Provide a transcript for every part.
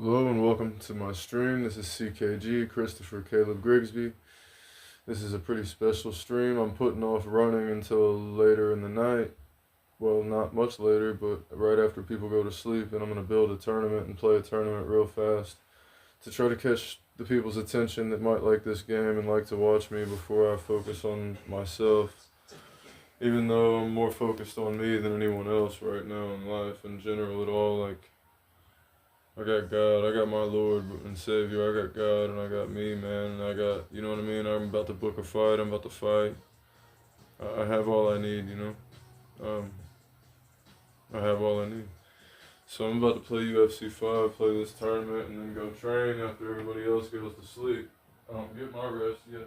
Hello and welcome to my stream. This is CKG, Christopher Caleb Grigsby. This is a pretty special stream. I'm putting off running until later in the night. Well, not much later, but right after people go to sleep, and I'm going to build a tournament and play a tournament real fast to try to catch the people's attention that might like this game and like to watch me before I focus on myself. Even though I'm more focused on me than anyone else right now in life in general at all, like I got God, I got my Lord and Savior, I got God and I got me, man, and I got, you know what I mean? I'm about to book a fight, I'm about to fight. I have all I need, you know? Um, I have all I need. So I'm about to play UFC 5, play this tournament, and then go train after everybody else goes to sleep. I don't get my rest yet.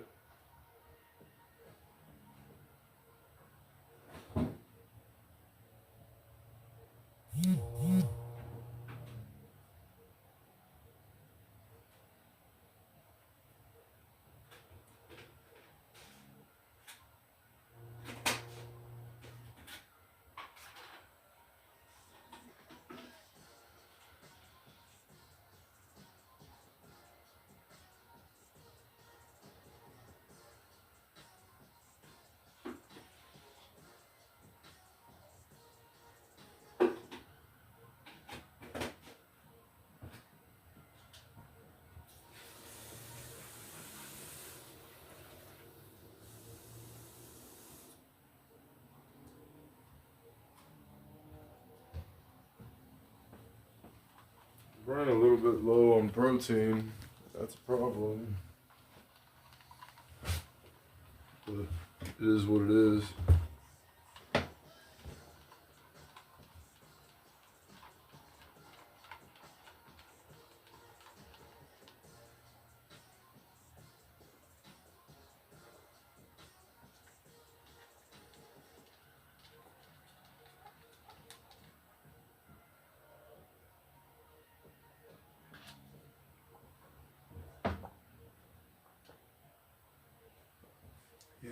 Running a little bit low on protein, that's a problem. But it is what it is. Yeah.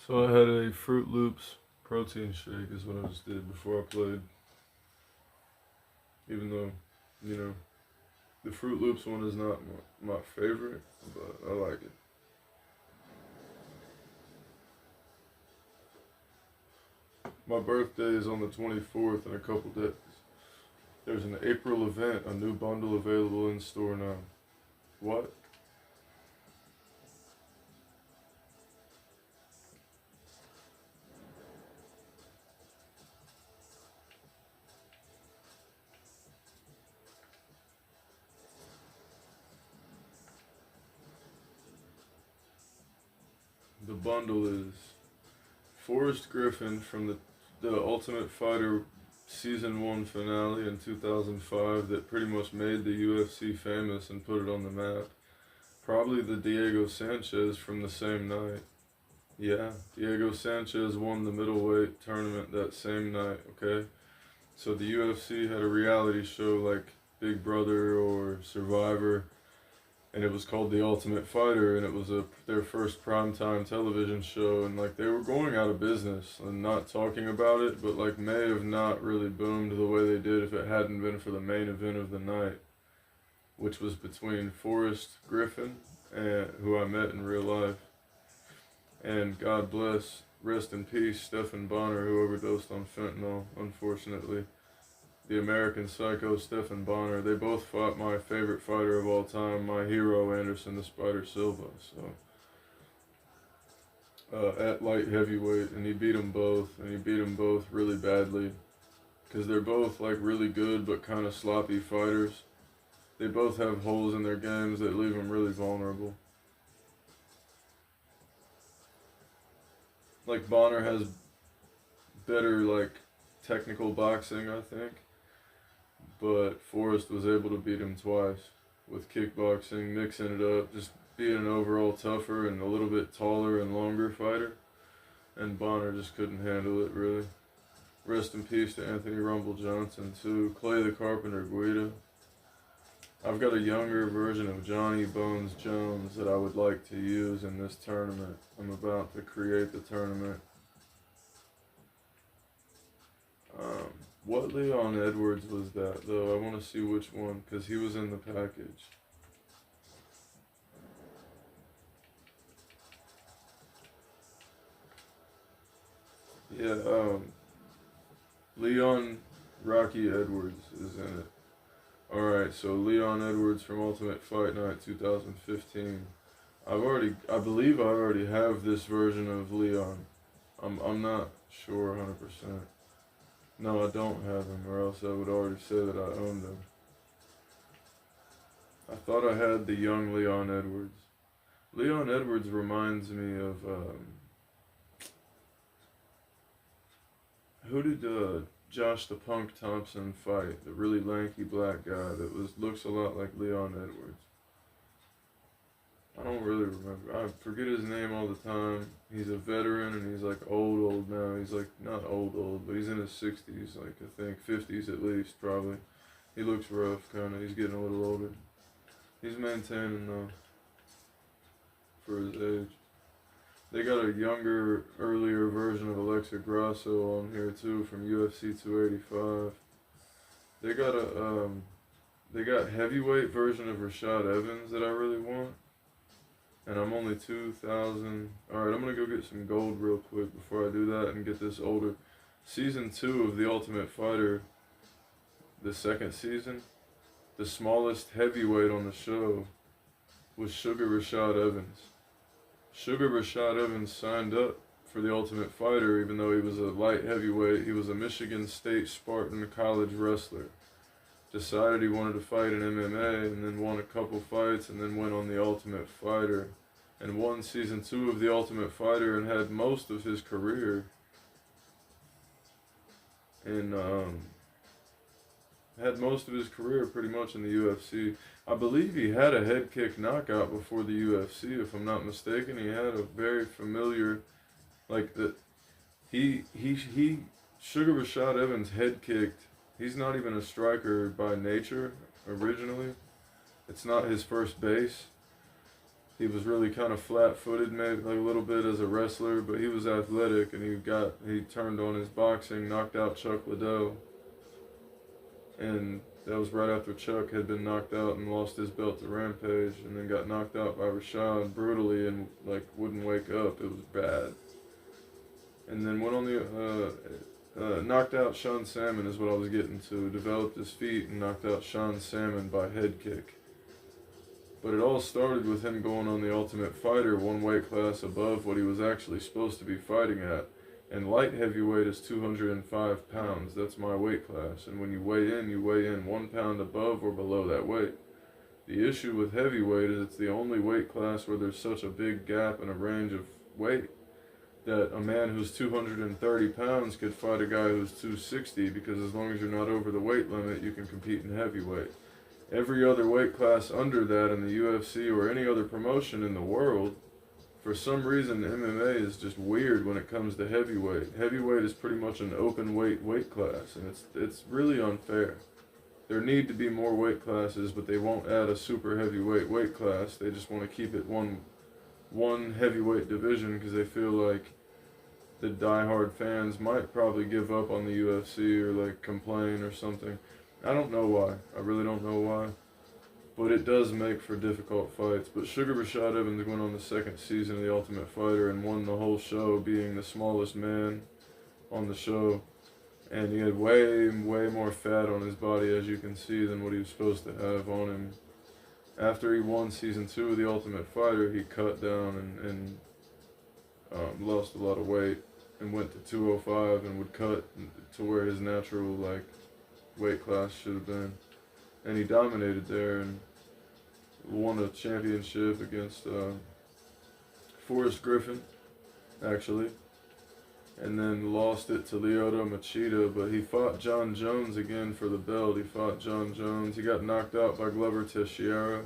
So I had a Fruit Loops protein shake is what I just did before I played. Even though, you know, the Fruit Loops one is not my favorite, but I like it. My birthday is on the 24th in a couple days. There's an April event, a new bundle available in store now. What? The bundle is Forrest Griffin from the Ultimate Fighter Season 1 finale in 2005 that pretty much made the UFC famous and put it on the map. Probably the Diego Sanchez from the same night. Yeah, Diego Sanchez won the middleweight tournament that same night, okay? So the UFC had a reality show like Big Brother or Survivor, and it was called The Ultimate Fighter, and it was their first primetime television show, and like they were going out of business and not talking about it, but like may have not really boomed the way they did if it hadn't been for the main event of the night, which was between Forrest Griffin, and who I met in real life, and God bless, rest in peace, Stephan Bonnar, who overdosed on fentanyl, unfortunately. The American Psycho, Stephan Bonnar. They both fought my favorite fighter of all time, my hero, Anderson the Spider Silva. So, at light heavyweight, and he beat them both, and he beat them both really badly, because they're both like really good but kind of sloppy fighters. They both have holes in their games that leave them really vulnerable. Like Bonner has better like technical boxing, I think, but Forrest was able to beat him twice with kickboxing, mixing it up, just being an overall tougher and a little bit taller and longer fighter. And Bonner just couldn't handle it, really. Rest in peace to Anthony Rumble Johnson, too. Clay the Carpenter Guida. I've got a younger version of Johnny Bones Jones that I would like to use in this tournament. I'm about to create the tournament. Um, what Leon Edwards was that, though? I want to see which one, because he was in the package. Yeah, Leon Rocky Edwards is in it. Alright, so Leon Edwards from Ultimate Fight Night 2015. I believe I already have this version of Leon. I'm not sure 100%. No, I don't have him, or else I would already say that I owned him. I thought I had the young Leon Edwards. Leon Edwards reminds me of, who did Josh the Punk Thompson fight? The really lanky black guy that looks a lot like Leon Edwards. I don't really remember. I forget his name all the time. He's a veteran and he's like old now. He's like not old, but he's in his 60s, like I think 50s at least probably. He looks rough, kind of. He's getting a little older. He's maintaining though for his age. They got a younger, earlier version of Alexa Grasso on here too from UFC 285. They got heavyweight version of Rashad Evans that I really want. And I'm only 2,000. Alright, I'm going to go get some gold real quick before I do that and get this older. Season 2 of The Ultimate Fighter, the second season, the smallest heavyweight on the show was Sugar Rashad Evans. Sugar Rashad Evans signed up for The Ultimate Fighter even though he was a light heavyweight. He was a Michigan State Spartan college wrestler. Decided he wanted to fight in MMA and then won a couple fights and then went on The Ultimate Fighter and won season 2 of The Ultimate Fighter and had most of his career in pretty much in the UFC. I believe he had a head kick knockout before the UFC, if I'm not mistaken. He had a very familiar, like the Sugar Rashad Evans head kicked. He's not even a striker by nature, originally. It's not his first base. He was really kind of flat-footed, maybe like a little bit as a wrestler, but he was athletic, and he turned on his boxing, knocked out Chuck Liddell. And that was right after Chuck had been knocked out and lost his belt to Rampage, and then got knocked out by Rashad brutally and like wouldn't wake up. It was bad. And then went on the knocked out Sean Salmon is what I was getting to. Developed his feet and knocked out Sean Salmon by head kick. But it all started with him going on The Ultimate Fighter one weight class above what he was actually supposed to be fighting at. And light heavyweight is 205 pounds. That's my weight class. And when you weigh in 1 pound above or below that weight. The issue with heavyweight is it's the only weight class where there's such a big gap in a range of weight that a man who's 230 pounds could fight a guy who's 260, because as long as you're not over the weight limit, you can compete in heavyweight. Every other weight class under that in the UFC or any other promotion in the world, for some reason MMA is just weird when it comes to heavyweight. Heavyweight is pretty much an open weight class, and it's really unfair. There need to be more weight classes, but they won't add a super heavyweight weight class. They just want to keep it one heavyweight division because they feel like the diehard fans might probably give up on the UFC or like complain or something. I don't know why. I really don't know why. But it does make for difficult fights. But Sugar Rashad Evans went on the second season of The Ultimate Fighter and won the whole show, being the smallest man on the show. And he had way more fat on his body, as you can see, than what he was supposed to have on him. After he won season 2 of The Ultimate Fighter, he cut down and lost a lot of weight and went to 205 and would cut to where his natural weight class should have been. And he dominated there and won a championship against Forrest Griffin, actually. And then lost it to Lyoto Machida, but he fought John Jones again for the belt. He fought John Jones. He got knocked out by Glover Teixeira,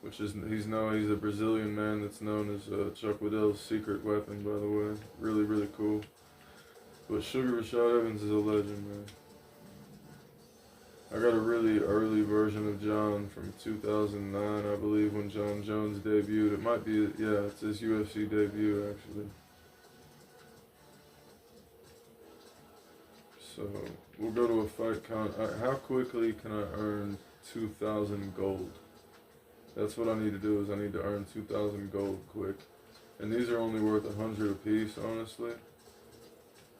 which is, he's a Brazilian man that's known as Chuck Liddell's secret weapon, by the way. Really, really cool. But Sugar Rashad Evans is a legend, man. I got a really early version of John from 2009, I believe, when John Jones debuted. It might be, yeah, it's his UFC debut, actually. So we'll go to a fight how quickly can I earn 2,000 gold? That's what I need to do, is I need to earn 2,000 gold quick. And these are only worth 100 apiece, honestly.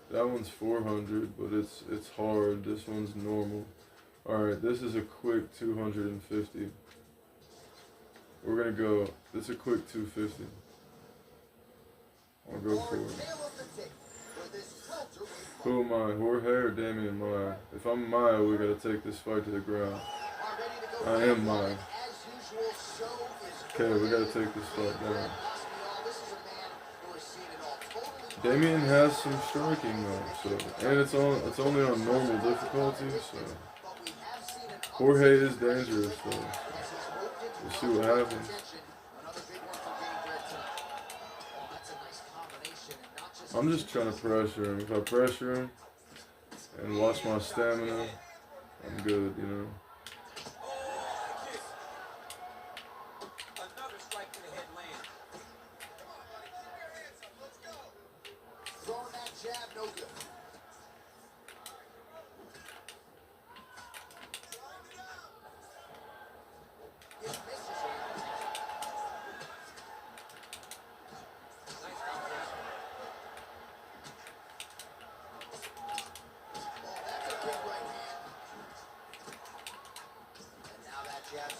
That one's 400, but it's hard. This one's normal. Alright, this is a quick 250. We're gonna go, this is a quick 250. I'll go for it. Who am I, Jorge or Damian Maia? If I'm Maia, we gotta take this fight to the ground. I am Maia. Okay, we gotta take this fight down. Damian has some striking though, so, and it's only on normal difficulty, so Jorge is dangerous though. We'll see what happens. I'm just trying to pressure him. If I pressure him and watch my stamina, I'm good, you know.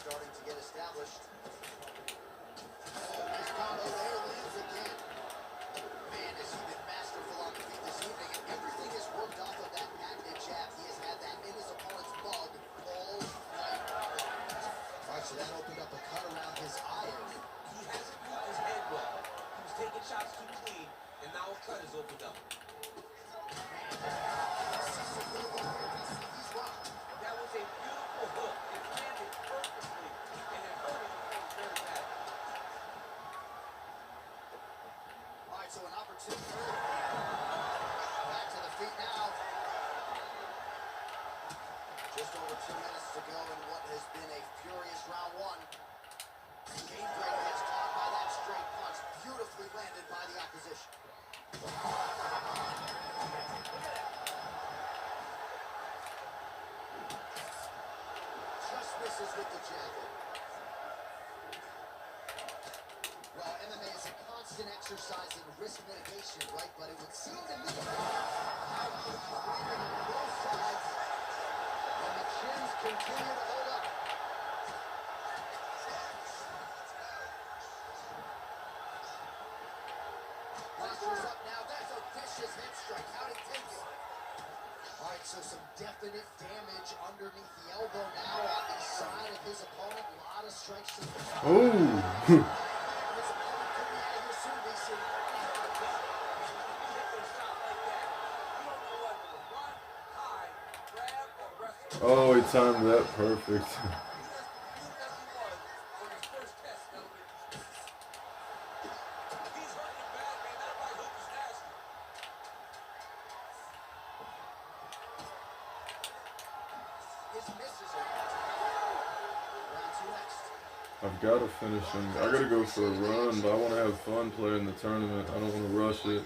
Starting to get established. This combo there leads again. Man, has he been masterful on the feet this evening, and everything is worked off of that patented jab. He has had that in his opponent's mug all night. All right, so that opened up a cut around his eye. He hasn't moved his head well. He was taking shots too clean, and now a cut is opened up. That was a beautiful hook. It landed perfectly, and it hurt his face very bad. All right, so an opportunity. Back to the feet now. Just over 2 minutes to go in what has been a furious round one. Game break gets caught by that straight punch, beautifully landed by the opposition. Just misses with the jab. Well, MMA is a constant exercise in risk mitigation, right? But it would seem to me how you landed on both sides, and the chins continue to hold up. Posture's up now. That's a vicious head strike. How'd he take it? All right, so some definite damage underneath the elbow now on the side of his opponent. A lot of strikes to the Oh! his opponent could be out of here soon, DC. Oh, he timed that perfect. I've got to finish him. I got to go for a run, but I want to have fun playing the tournament. I don't want to rush it.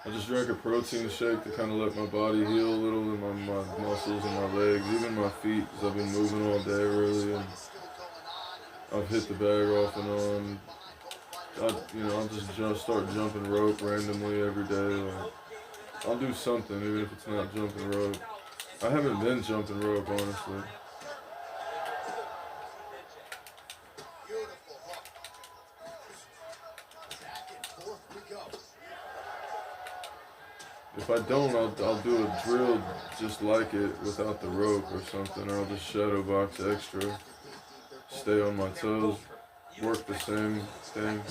I just drank a protein shake to kind of let my body heal a little, and my muscles and my legs, even my feet, because I've been moving all day really, and I've hit the bag off and on. I'll just start jumping rope randomly every day. Like, I'll do something, even if it's not jumping rope. I haven't been jumping rope, honestly. If I don't, I'll do a drill just like it without the rope or something, or I'll just shadow box extra, stay on my toes, work the same thing.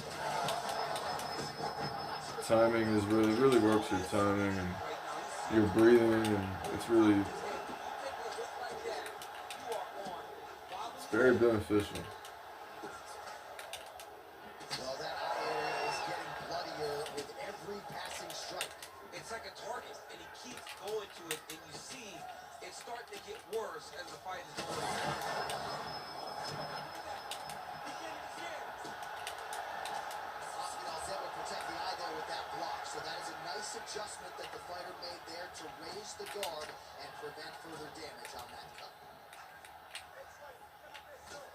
Timing is really works your timing and your breathing, and it's very beneficial. Well, that eye area is getting bloodier with every passing strike. It's like a target, and he keeps going to it, and you see it's starting to get worse as the fight is going on. Masvidal's able to protect the eye there with that block, so that is a nice nice adjustment that the fighter made there to raise the guard and prevent further damage on that cut.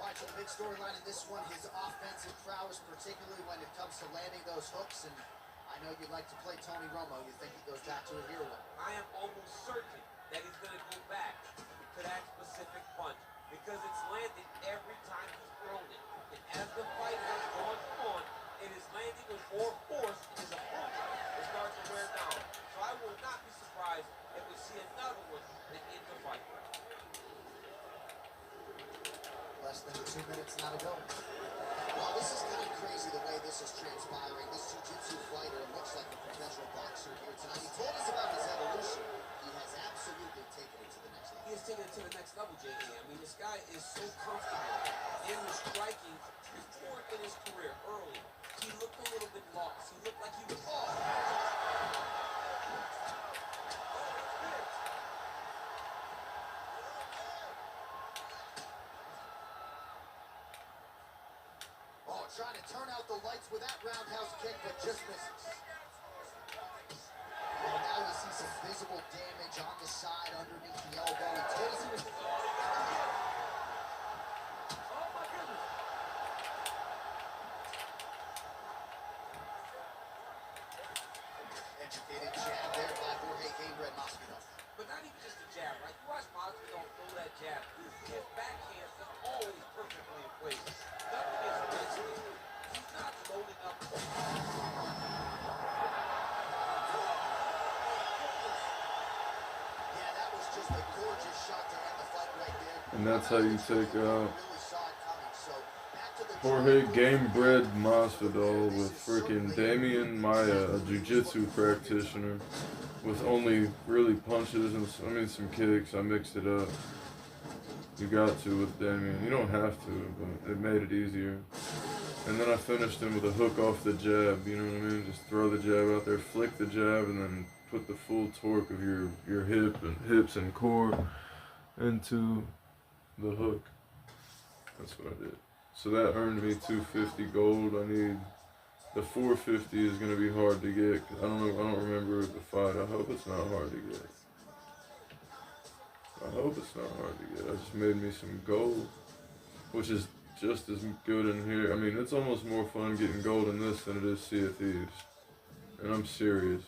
All right, so the big storyline in this one, his offensive prowess, particularly when it comes to landing those hooks. And I know you'd like to play Tony Romo. You think he goes back to it here? I am almost certain that he's going to go back to that specific punch because it's landed every time he's thrown it. And as the fight has gone on, it is landing with more force and his opponent is starting to wear down. So I will not be surprised if we see another one that ends the fight. Less than 2 minutes now to go. Well, this is kind of crazy the way this is transpiring. This jiu-jitsu fighter looks like a professional boxer here tonight. He told us about his evolution. He has absolutely taken it to the next level. He has taken it to the next level, J.A. I mean, this guy is so comfortable in the striking. Before in his career, early, he looked a little bit lost. He looked like he was off. Oh, trying to turn out the lights with that roundhouse kick, but just misses. Well, now we see some visible damage on the side underneath the elbow. He told us he was... Educated jab there by Jorge Gabriel Masvidal. But not even just a jab, right? You watch Masvidal throw that jab. His backhand is always perfectly in place. Nothing is missing. He's not loading up. Yeah, that was just a gorgeous shot to end the fight right there. And that's how you take out Really saw it coming. So back to the Jorge Gamebred Masvidal with freaking Damian Maya, a jiu-jitsu practitioner, with only really punches and some kicks. I mixed it up. You got to with Damian. You don't have to, but it made it easier. And then I finished him with a hook off the jab. You know what I mean? Just throw the jab out there, flick the jab, and then put the full torque of your hips and core into the hook. That's what I did. So that earned me 250 gold. I need the 450 is gonna be hard to get. 'Cause I don't remember the fight. I hope it's not hard to get. I hope it's not hard to get. I just made me some gold, which is just as good in here. I mean, it's almost more fun getting gold in this than it is Sea of Thieves. And I'm serious.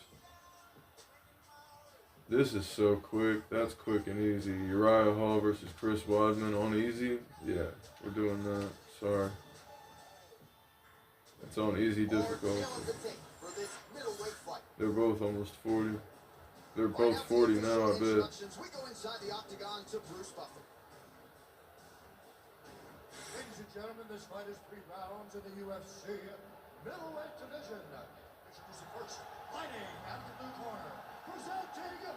This is so quick. That's quick and easy. Uriah Hall versus Chris Weidman on easy. Yeah, we're doing that. Sorry. It's on easy difficulty. They're both almost 40. They're both 40 now, I bet. We go inside the octagon to Bruce Buffer. Ladies and gentlemen, this fight is 3 rounds in the UFC middleweight division. Introducing first, fighting out of the blue corner, presenting a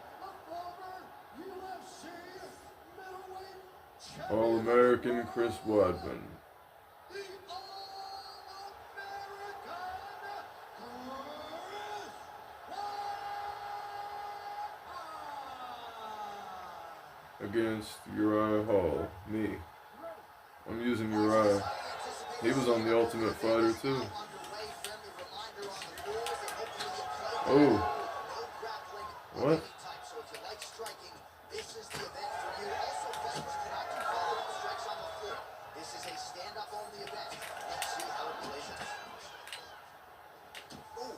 former UFC middleweight champion. All-American Chris Weidman. The All-American Chris Weidman. Against Uriah Hall. Me. I'm using Uriah. He was on The Ultimate Fighter too. Oh. What? This is a stand-up only event. Let's see how it plays out. Ooh.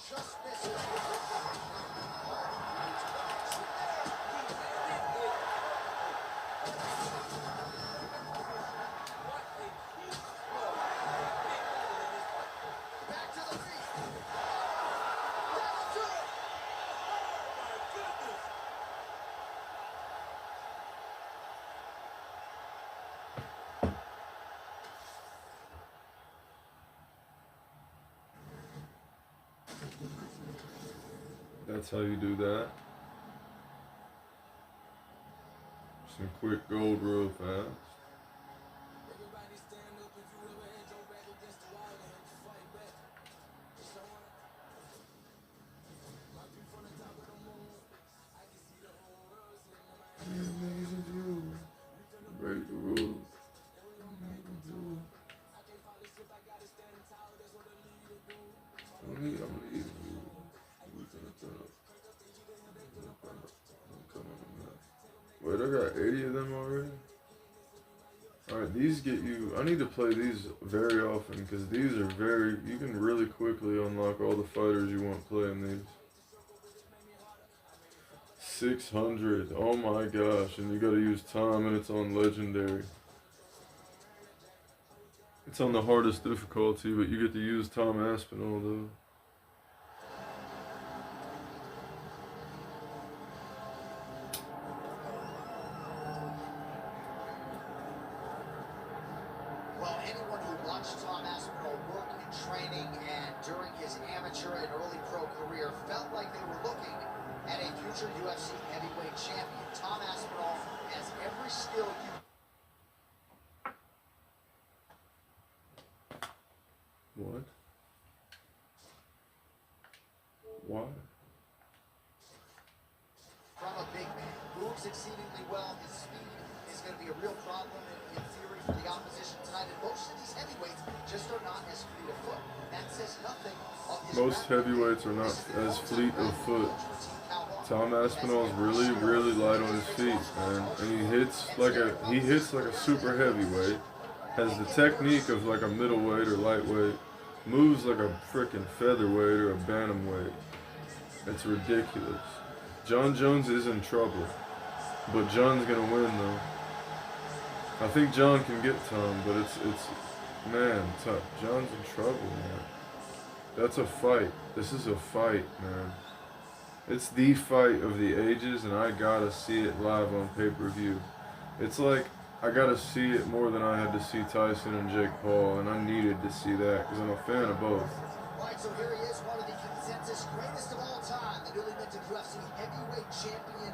Just misses. Back to the feet. Down to it. That's how you do that. Some quick gold real fast. Break the rules. I'm gonna eat you. Wait, I got 80 of them already? Alright, these get you... I need to play these very often, because these are very... You can really quickly unlock all the fighters you want playing these. 600. Oh my gosh, and you gotta use time, and it's on Legendary. It's on the hardest difficulty, but you get to use Tom Aspinall, though. Well, anyone who watched Tom Aspinall work in training and during his amateur and early pro career felt like they were looking at a future UFC heavyweight champion. Tom Aspinall has every skill you... What? Why? From a big man, moves exceedingly well. His speed is going to be a real problem in theory for the opposition tonight. And most of these heavyweights just are not as fleet of foot. That says nothing of his... Most heavyweights are not as fleet of foot. Tom Aspinall's really, really light on his feet, man. And he hits like a super heavyweight. Has the technique of like a middleweight or lightweight. Moves like a freaking featherweight or a bantamweight. It's ridiculous. John Jones is in trouble, but John's gonna win though. I think John can get Tom, but it's man, John's in trouble, man. That's a fight. This is a fight, man. It's the fight of the ages, and I gotta see it live on pay-per-view. It's like I gotta see it more than I had to see Tyson and Jake Paul, and I needed to see that because I'm a fan of both. Right, so here he is, one of the consensus greatest of all time, the newly minted UFC heavyweight champion,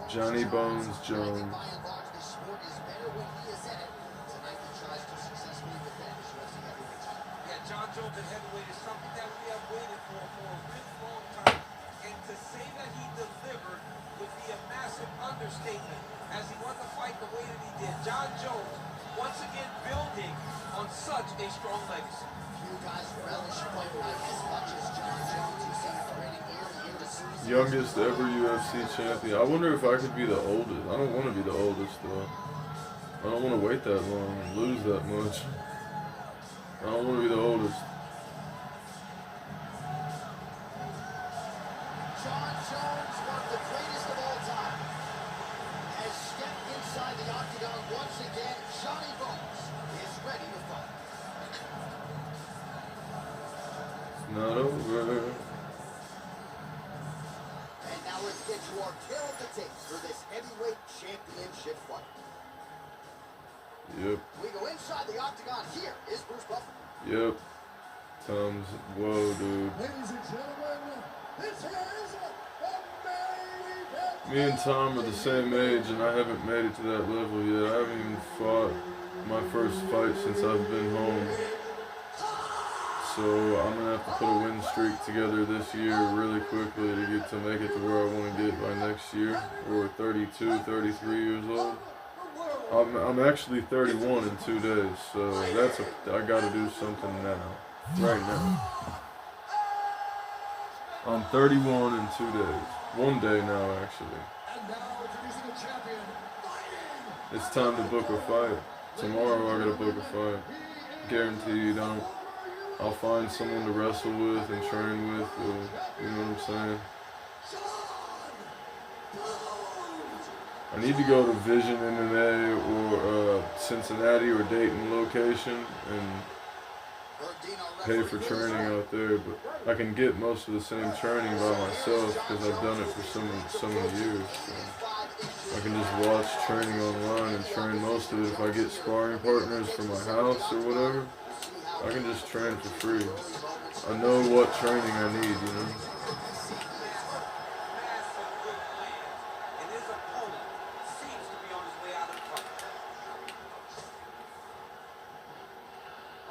Johnny Bones Jones. By and large, the sport is better when he is in it. Tonight he tries to successfully defend his UFC heavyweight title. Yeah, John Jones at heavyweight is something that we have waited for a really long time. And to say that he delivered would be a massive understatement as he won the fight the way that he did. John Jones, once again, building on such a strong legacy. Few guys relish fight night as much as John Jones. You see him training year to year to season. Youngest ever UFC champion. I wonder if I could be the oldest. I don't want to be the oldest though. I don't want to wait that long and lose that much. I don't want to be the oldest. John Jones, one of the greatest of all time, has stepped inside the octagon once again. Johnny Bones is ready to fight. It's not over. And now let's get to our tail of the tape for this heavyweight championship fight. Yep. We go inside the octagon. Here is Bruce Buffer. Yep. Tom's. Whoa, dude. Ladies and gentlemen, this is the main event. Me and Tom are the same age, and I haven't made it to that level yet. I haven't even fought my first fight since I've been home. So I'm gonna have to put a win streak together this year really quickly to get to make it to where I want to get by next year, or 32, 33 years old. I'm actually 31 in 2 days, so I gotta do something now, right now. I'm 31 in 2 days. 1 day now, actually. And now introducing the champion, fighting. It's time to book a fight. Tomorrow I gotta book a fight. Guaranteed. I'll find someone to wrestle with and train with, you know what I'm saying? I need to go to Vision MMA or Cincinnati or Dayton location and pay for training out there, but I can get most of the same training by myself because I've done it for so many years. So I can just watch training online and train most of it. If I get sparring partners for my house or whatever, I can just train for free. I know what training I need, you know?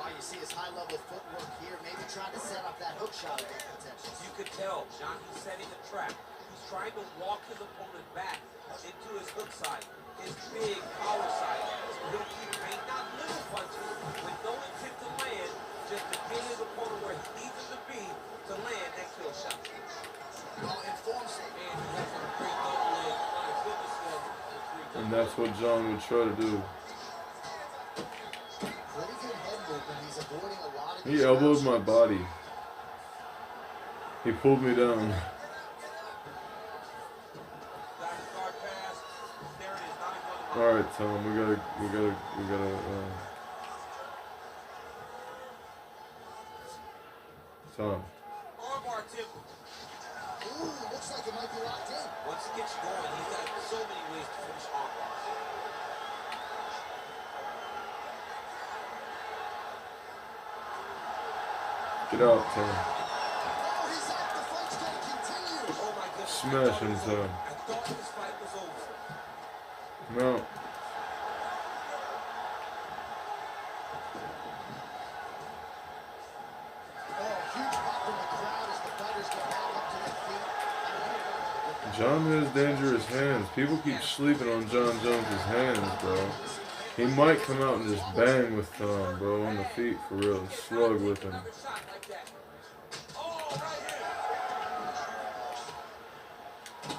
You see his high-level footwork here, maybe trying to set up that hook shot at potential. You could tell, John, he's setting a trap. He's trying to walk his opponent back into his hook side, his big power side. He'll keep banging out little punches with no intent to land, just to get his opponent where he needs him to be that's what John would try to do. Pretty good head movement. He's avoiding a lot of He these elbowed my options. body. He pulled me down. Got his guard pass. There it is. Now he's on the All right, Tom. We gotta. Tom. armbar temple. Ooh, looks like it might be locked in. Once he gets you going, he's got so many ways to finish armbars. Get out, Tom. Oh, he's up. The fight's gonna continue. Oh my goodness. Smash him, Tom. I thought this fight was over. No. Oh, huge pop from the crowd as the fighters get back up to their feet. John has dangerous hands. People keep sleeping on John Jones' hands, bro. He might come out and just bang with Tom, bro, on the feet for real. Slug with him. Another shot like that. Oh, right here.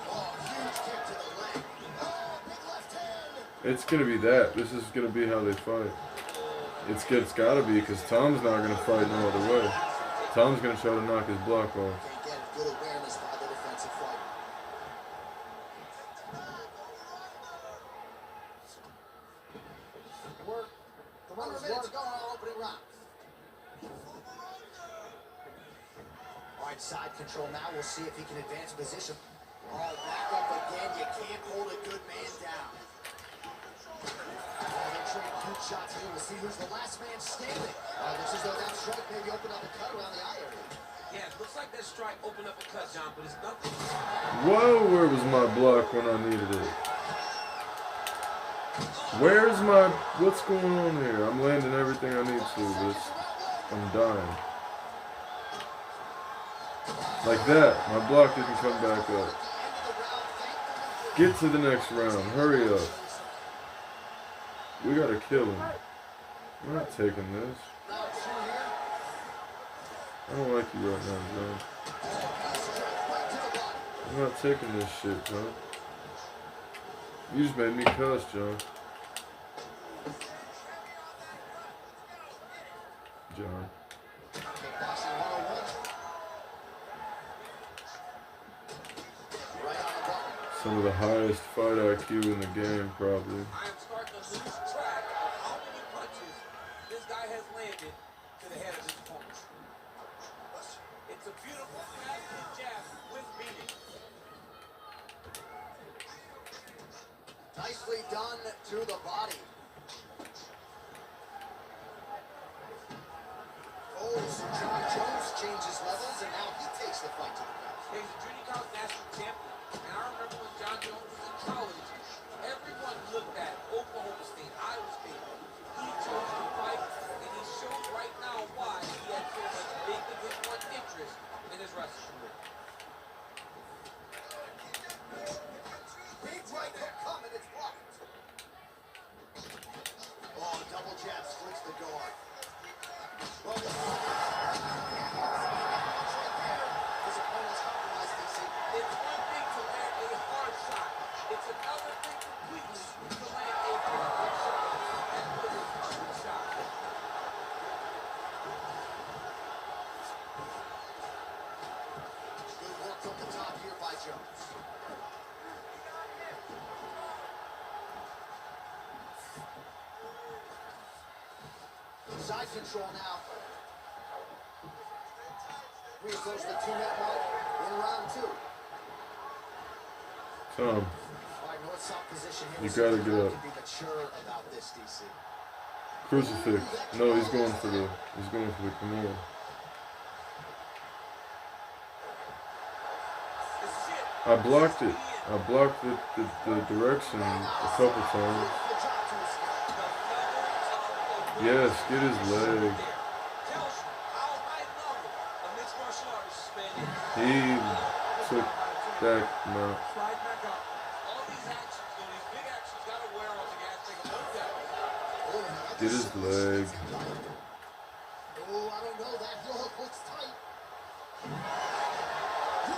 Oh, huge kick to the leg. Oh, big left hand. It's gonna be that. This is gonna be how they fight. It's gotta be, because Tom's not gonna fight no other way. Tom's gonna try to knock his block off. Okay, again, good awareness by the defensive fighter. Work. The Under a runners minute to work. go in our opening round. All right, side control now. We'll see if he can advance position. Oh, back up again. You can't hold a good man down. Oh, they're trading huge shots here. We'll see who's the last man standing. Looks as though that strike maybe opened up a cut around the eye area. Yeah, it looks like that strike opened up a cut, John, but it's nothing. Whoa, where was my block when I needed it? Where's my... What's going on here? I'm landing everything I need to, but I'm dying. Like that. My block didn't come back up. Get to the next round. Hurry up. We gotta kill him. I'm not taking this. I don't like you right now, John. I'm not taking this shit, John. You just made me cuss, John. John. Kickboxing 101. Right on the button. Some of the highest fight IQ in the game, probably. I am starting to lose track of how many punches this guy has landed to the head of his opponent. It's a beautiful fast jab with meaning. Nicely done to the body. Oh, so John Jones changes levels, and now he takes the fight to the ground. He's a junior college national champion. And I remember when John Jones was in college, everyone looked at Oklahoma State, Iowa State. He chose to fight, and he showed right now why he had so much big Division I interest in his wrestling career. Big right hook coming, it's blocked. Oh, double jab splits the guard. Oh, his opponent's compromised, DC. It's one thing to land a hard shot. It's another thing completely to land a perfect shot. That was his perfect shot. Good work from the top here by Jones. Side control now. We approach the 2-minute mark in round 2. Tom, All right, north-south position here. You We'll see gotta if get the up. crowd can be mature about this, DC. crucifix. No, he's going for the Kimura. I blocked it. I blocked the direction a couple times. Yes, get his leg. He took back no. Slide back up. All these actions, though, these big actions, gotta wear on the gas. Take a look at it. Get his leg. Oh, I don't know. That heel hook looks tight. You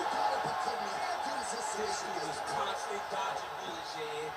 got it, but couldn't he? How good is his This submission is game? constantly dodging bullets, Shane.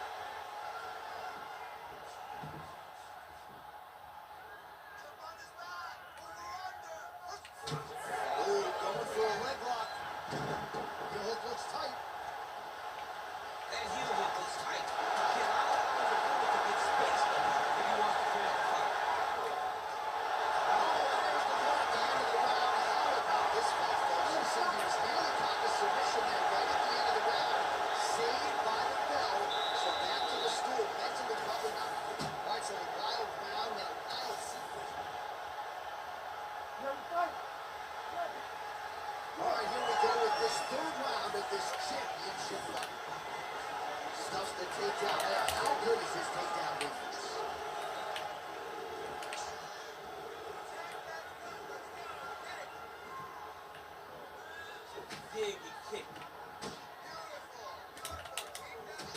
dig, he kicked.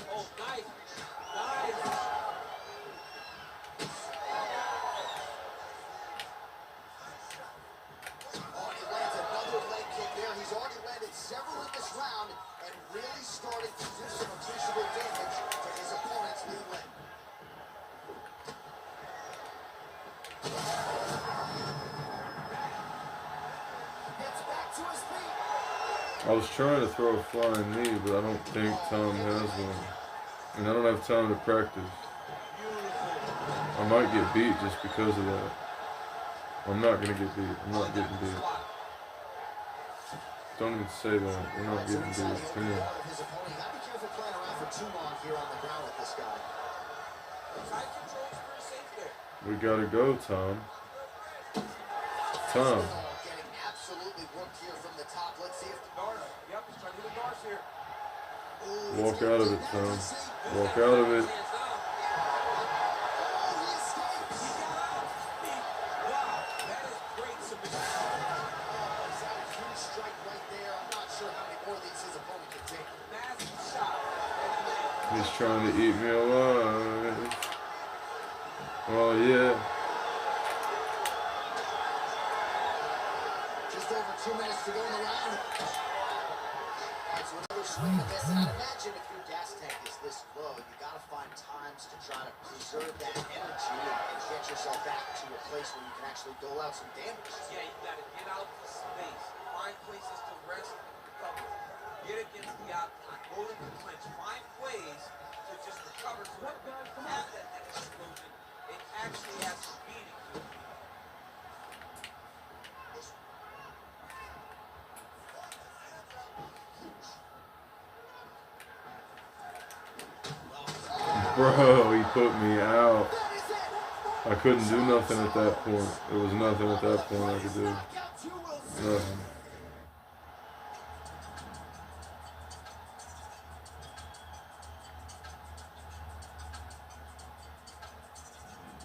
Oh, nice. Nice. Oh, he lands another leg kick there. He's already landed several in this round and really started to do some appreciable damage to his opponent's lead leg. Gets back to his feet. I was trying to throw a flying knee, but I don't think Tom has one. And I don't have time to practice. I might get beat just because of that. I'm not gonna get beat. I'm not getting beat. Don't even say that. We're not getting beat. Come on. His opponent. You gotta be careful playing around for too long here on the ground with this guy. Tight control is pretty safe there. We gotta go, Tom. Tom. Getting absolutely worked here from the top. Let's see if the Darce. Yep, he's trying to hit the Darce here. Walk out of it, Tom. Walk out of it. Hands down. he escapes. He got out. Wow, that is great submission. Is that a huge strike right there? I'm not sure how many more of these his opponent can take. Massive shot. And He's trying to eat me alive. Oh, yeah. Just over 2 minutes to go in the round. Alright, so another swing of this, and I'd imagine if your gas tank is this low, you gotta find times to try to preserve that energy and get yourself back to a place where you can actually dole out some damage. yeah, you gotta get out to space. Find places to rest and recover. Get against the outside. Go to the clinch. Find ways to just recover so that when you have that next explosion, it actually has some meaning to it. Bro, he put me out. That is it! I couldn't do nothing at that point. There was nothing at that point I could do. Knockouts, you will see. Nothing.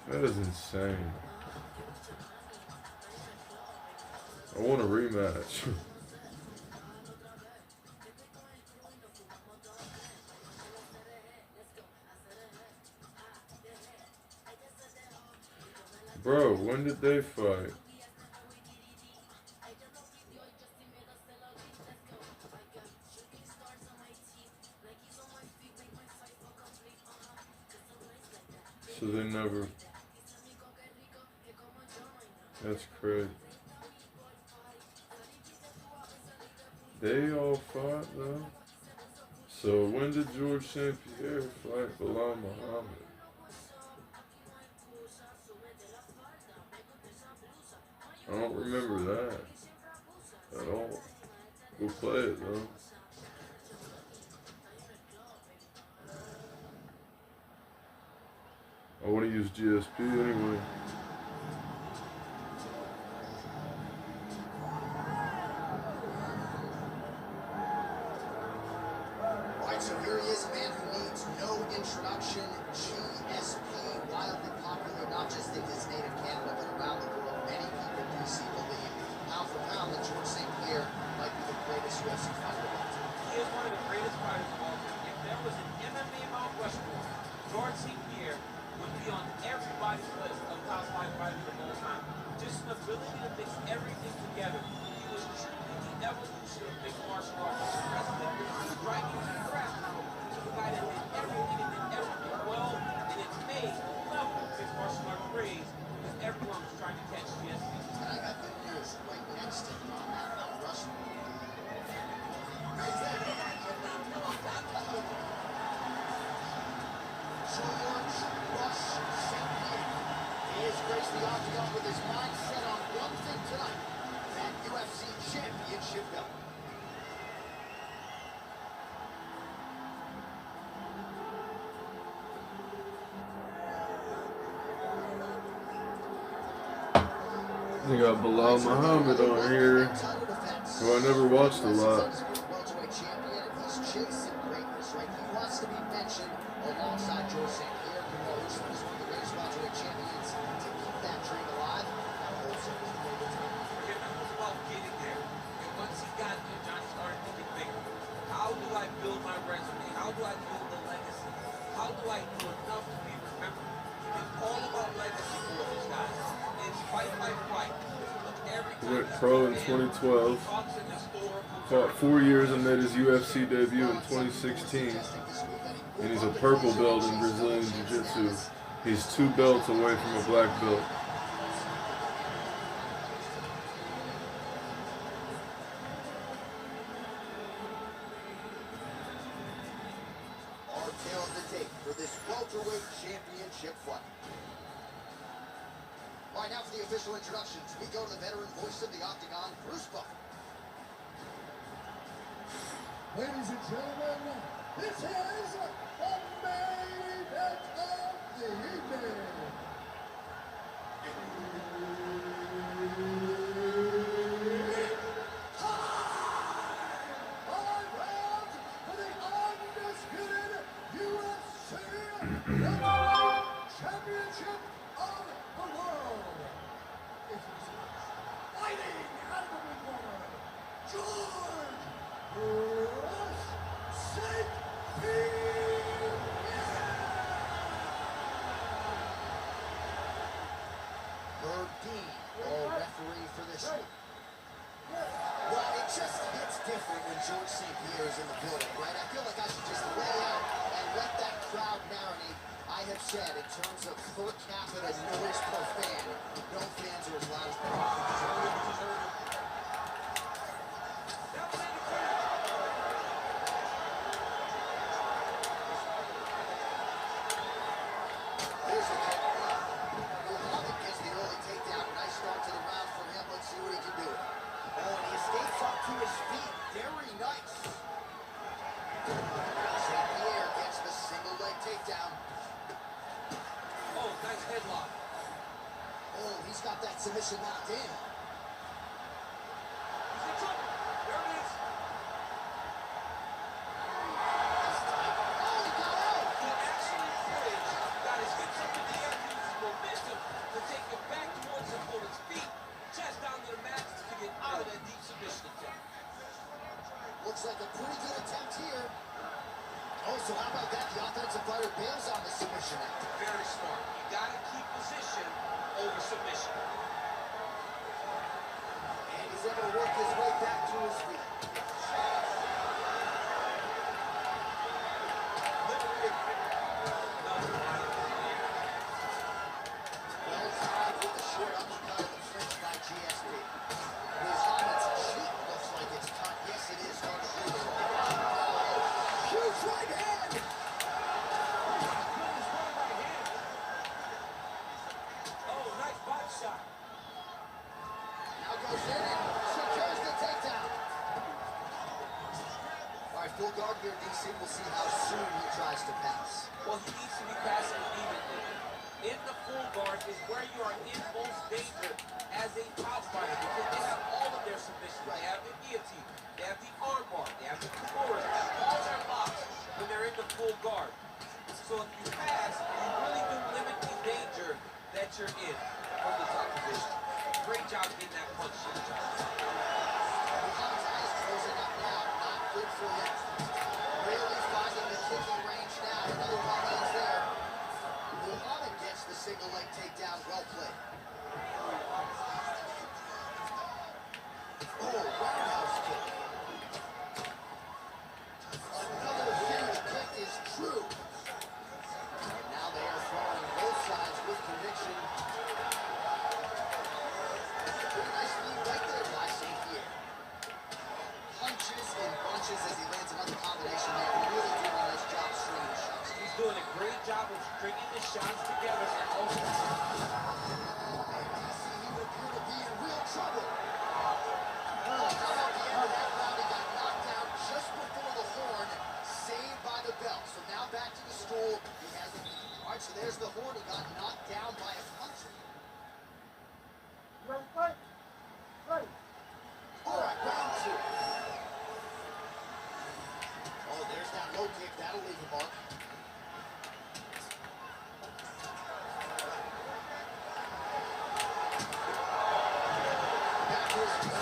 That is insane. I want a rematch. Bro, when did they fight? So they never... That's crazy. They all fought though? So when did George St. Pierre fight Bilal Muhammad? I don't remember that at all. Go play it though. I want to use GSP anyway. Alright, so here he is, a man who needs no introduction. GSP, wildly popular, not just in his native Canada, but around the world. Many people do see believe, pound for pound, that George St. Pierre might be the greatest UFC fighter of all time. He is one of the greatest fighters of all time. If there was an MMA Mount Rushmore, George St. Pierre would be on everybody's list of top 5 fighters of all time. Just an ability to mix everything together. He was truly the evolution of mixed martial arts. Wrestling, striking, and grappling. He was a guy that did everything and did everything well, and it made level mixed martial art craze because everyone was trying to catch GSP. And I got good news right next to him on that Mount Rushmore. George Rush St. Pierre. He has graced the octagon with his mind set on one thing tonight, that UFC championship belt. They got Bilal Muhammad on here, who I never watched a lot. Welterweight champion, and he's chasing greatness, right? He wants to be mentioned alongside George St. Pierre, who knows he's one of the greatest welterweight champions to keep that dream alive. That whole series is able to. Forget it was about getting there. And once he got there, Johnny started light to enough to be remembered. It's all about legacy for these guys. It's fight by fight. Look, every He time went you pro see in him, 2012, he talks in historical fought 4 years and made his UFC debut in 2016. And he's a purple belt in Brazilian Jiu-Jitsu. He's 2 belts away from a black belt. Our tale of the tape for this welterweight championship fight. All right, now for the official introductions, we go to the veteran voice of the Octagon, Bruce Buffer. Ladies and gentlemen, this is the main event of the evening. 5 rounds for the undisputed UFC Heavyweight Championship of the world. Introducing, fighting out of the blue corner, George Rush St. Pierre. Herb Dean, all referee for this one. Well, it just hits different when George St. Pierre is in the building, right? I feel like I should just lay out and let that crowd marinate. I have said, in terms of per capita noise per fan, no fans are as loud as Here's a kick. Muhammad gets the early takedown. Nice start to the round from him. Let's see what he can do. Oh, and he escapes up to his feet. Very nice. St. Pierre gets the single leg takedown. Oh, nice headlock. Oh, he's got that submission locked in. He's in trouble. There it is. That's tight. Oh, he got out. He actually bridged, got his hips up in the air, used his momentum to take him back towards his opponent's feet, chest down to the mat to get out of that deep submission attempt. Looks like a pretty good attempt here. Oh, so how about that? The offensive fighter bails on the submission act. Very smart. You gotta keep position over submission. And he's able to work his way back to his feet. Well tied with the short uppercut of the French by GSP. Muhammad's cheek looks like it's cut. Yes, it is. Hard to believe. Huge right hand. Oh, nice body shot. Now goes in and secures the takedown. All right, full guard here, DC. We'll see how soon he tries to pass. Well, he needs to be passing evenly. In the full guard is where you are in most danger as a top fighter because they have all of their submissions. They have the guillotine, they have the arm bar, they have the Kimura, they have all their locks when they're in the full guard. So if you pass, you really do limit the danger that you're in from the top position. Great job getting that punch in. Muhammad's eyes closing up now. Not good for him. Really finding the kicking range now. Another one lands there. Muhammad gets the single leg takedown. Well played. Oh, roundhouse kick. Another huge kick is true. And now they are throwing both sides with conviction. Pretty nice lead right there by St. Pierre. Punches and bunches as he lands another combination there. Really doing a nice job stringing shots. He's doing a great job of stringing the shots together and also And DC, he would appear to be in real trouble. Oh, how about the end of that round? He got knocked down just before the horn, saved by the belt. So now back to the stool. He has the lead. All right, so there's the horn. He got knocked down by a puncher. All right, round 2. Oh, there's that low kick. That'll leave a mark. Back to his feet.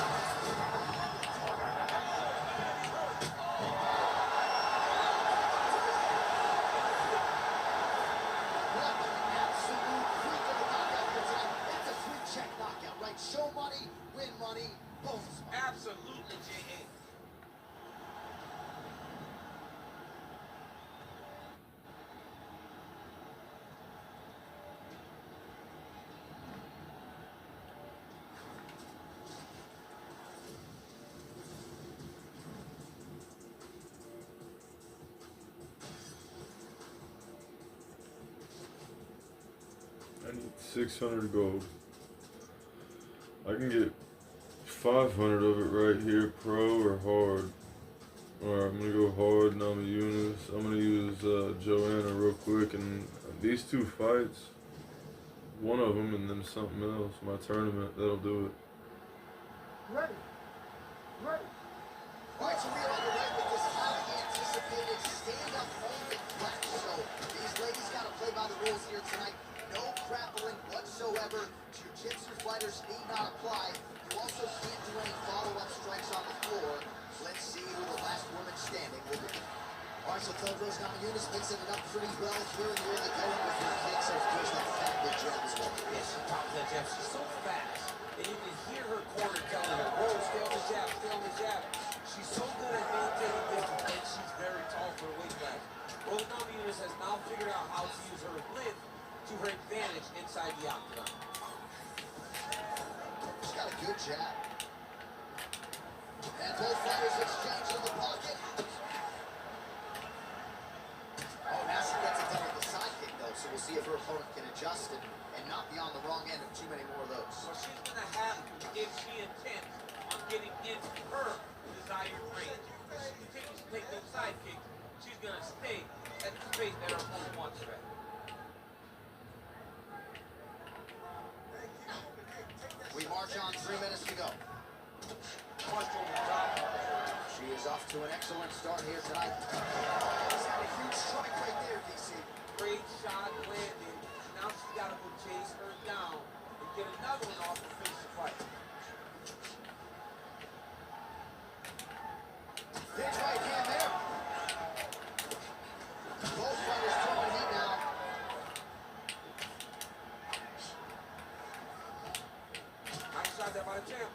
fight. Show money, win money, bonus money. Absolutely, J.A. I need 600 gold. I can get 500 of it right here, pro or hard. Alright, I'm gonna go hard, Namajunas. I'm gonna use Joanna real quick, and these two fights, one of them and then something else, my tournament, that'll do it. Ready. Ready. All right, so we are underway with this highly anticipated stand-up only match. So these ladies got to play by the rules here tonight. No grappling whatsoever. Jiu-jitsu fighters need not apply. You also can't do any follow-up strikes on the floor. Let's see who the last woman standing will be. All right, so Thug Rose Namajunas mixing it up pretty well here in the early going with her kicks. And of course, that fat big jab as well. Yeah, she pops that jab. She's so fast. And you can hear her corner telling her, whoa, stay on the jab, stay on the jab. She's so good at maintaining distance, and she's very tall for her weight class. Rose Namajunas has now figured out how to use her length to her advantage inside the octagon. She's got a good jab. And both fighters exchange in the pocket. Oh, now she gets it done with the side kick, though, so we'll see if her opponent can adjust it and not be on the wrong end of too many more of those. So she's going to have to, if she intends on getting into her desired range. If she continues to take those side kicks, she's going to stay at the space that her opponent wants her at. We march on, 3 minutes to go. Punch over the top. She is off to an excellent start here tonight. She's had a huge strike right there, DC. Great shot landed. Now she's got to go chase her down and get another one off to finish the fight. Big right hand there. Both fighters throwing heat now. Nice shot there by the champ.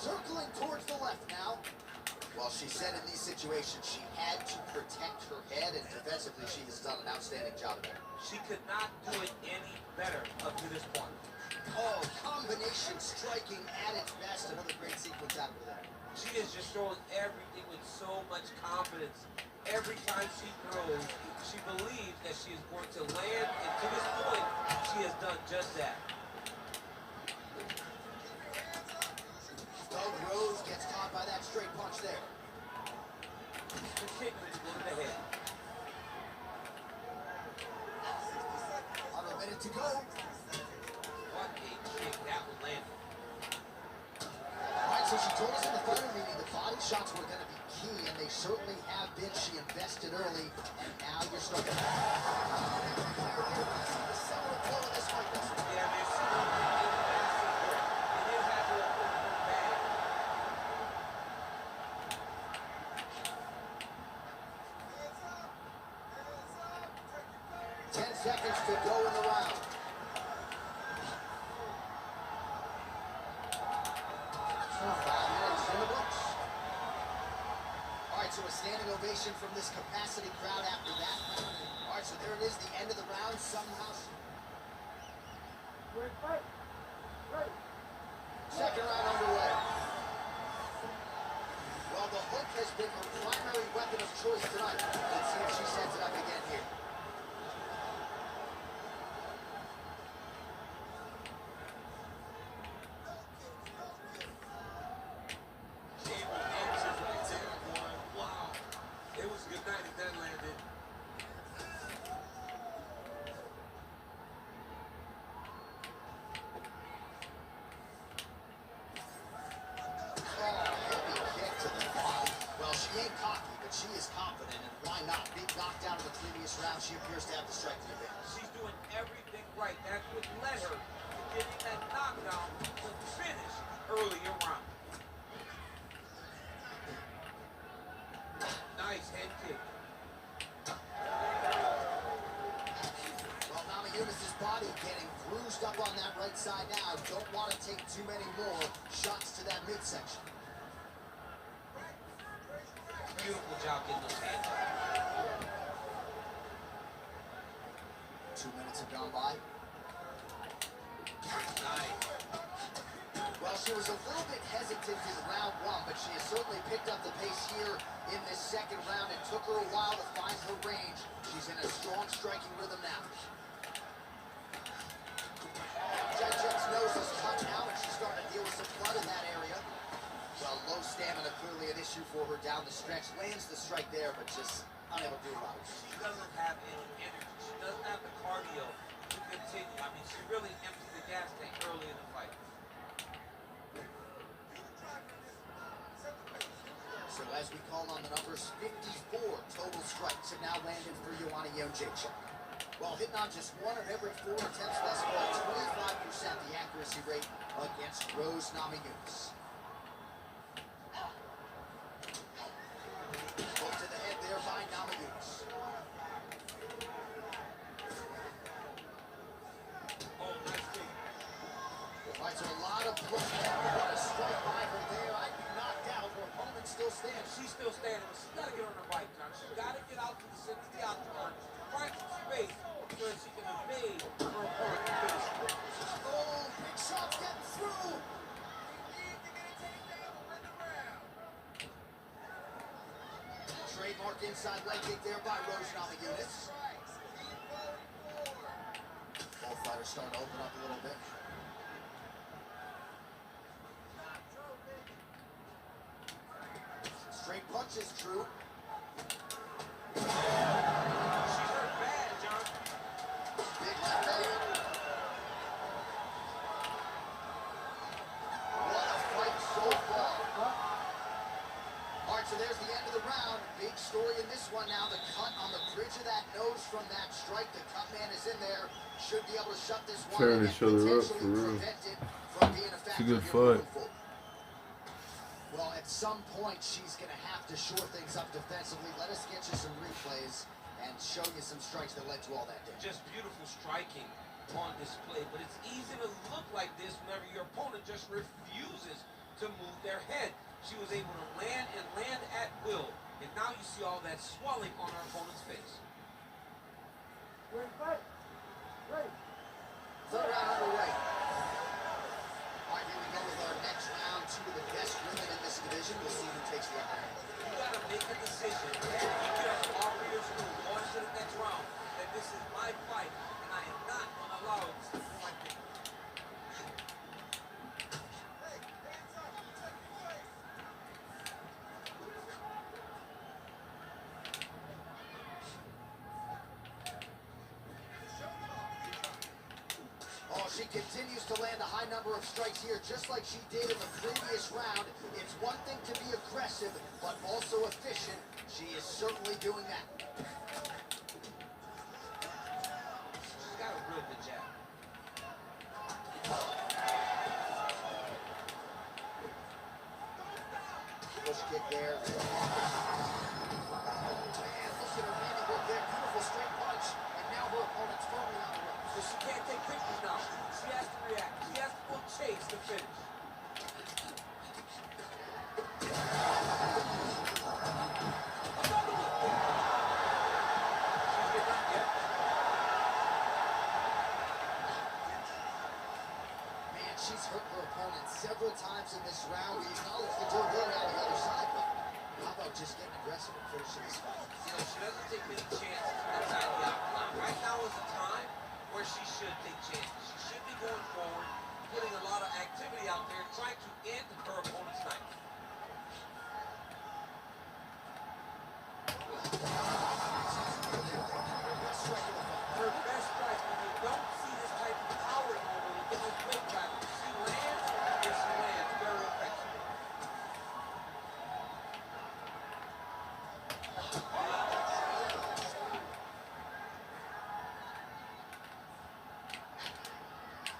Circling towards the left now. Well, she said in these situations she had to protect her head, and defensively she has done an outstanding job of that. She could not do it any better up to this point. Oh, combination striking at its best. Another great sequence out of that. She is just throwing everything with so much confidence. Every time she throws, she believes that she is going to land, and to this point, she has done just that. Thug Rose gets caught by that straight punch there. Continuing to go to the head. Under a minute to go. What a kick that one landed. All right, so she told us in the fighter meeting the body shots were going to be key, and they certainly have been. She invested early, and now you're starting to similar blow in this fight. Yeah, they're sitting in massive work, and they've had to open her bag. 10 seconds to go in the round. So 5 minutes in the books. All right, so a standing ovation from this capacity crowd after that. All right, so there it is, the end of the round. Somehow. Second round underway. Well, the hook has been her primary weapon of choice tonight. Let's see if she sets it up again here. Cable inches right there, boy. Wow. It was a good night if that landed. Heavy kick to the body. Well, she ain't cocky, but she is confident, and why not? Big knockdown in the previous round. She appears to have the striking advantage. She's doing everything right. That's what led her to getting that knockdown to finish earlier round. Nice head kick. Well, Namajunas is body getting bruised up on that right side now. Don't want to take too many more shots to that midsection. Beautiful job getting those hands up. 2 minutes have gone by. Nice. Well, she was a little bit hesitant in round one, but she has certainly picked up the pace here in this second round. It took her a while to find her range. She's in a strong striking rhythm now. Jacek's nose is cut now, and she's starting to deal with some blood in that area. Well, low stamina clearly an issue for her down the stretch. Lands the strike there, but just unable to do a lot. She doesn't have any energy. She doesn't have the cardio to continue. I mean, she really emptied the gas tank early in the fight. So as we call on the numbers, 54 total strikes have now landed for Joanna Jędrzejczyk. While hitting on just 1 of every 4 attempts thus far, 25% the accuracy rate against Rose Namajunas. Hook to the head there by Namajunas. Oh, nice kick. All right, so a lot of blood. What a strike by her there. I'd be knocked out. Her opponent still stands. She's still standing, but she's got to get on her bike, John. She's got to get out to the center of the octagon, find some space so that she can evade her opponent and finish her. Oh, big shots getting through. Trademark inside leg kick there by Rose Namajunas. Both fighters starting to open up a little bit. Straight punches, Drew. She's hurt bad, John. Big left hand. What a fight so far. All right, so there's the end of the round. Big story in this one now. The cut on the bridge of that nose from that strike. The cut man is in there. Should be able to shut this one Tearing and each other up, potentially for real. prevent it from being a It's a factor good here fight. moving forward. Well, at some point, she's going to have to shore things up defensively. Let us get you some replays and show you some strikes that led to all that damage. Just beautiful striking on display, but it's easy to look like this whenever your opponent just refuses to move their head. She was able to land and land at will, and now you see all that swelling on her opponent's face. Third round underway. All right, here we go with our next round. 2 of the best women in this division. We'll see who takes the upper hand. You got to make a decision. You just offer your school going to the next round that this is my fight, and I am not going to allow it to slip through my fingers. Oh, she continues to land a high number of strikes here, just like she did in the previous round. It's one thing to be aggressive, but also efficient. She is certainly doing that. She's got a real good jab. Push kick there. And look at her landing work there. Beautiful straight punch. And now her opponent's firmly on the ropes. So she can't take pictures now. She has to react. She has to go chase to finish. Man, she's hurt her opponent several times in this round. We acknowledge the durability on the other side, but how about just getting aggressive and finishing this fight? You know, she doesn't take many chances inside the octagon. Right now is the time where she should take chances. She should be going forward, putting a lot of activity out there, trying to end her opponent's night. Her best strikes, when you don't see this type of power normally in this weight bracket, she lands and she lands very effectively.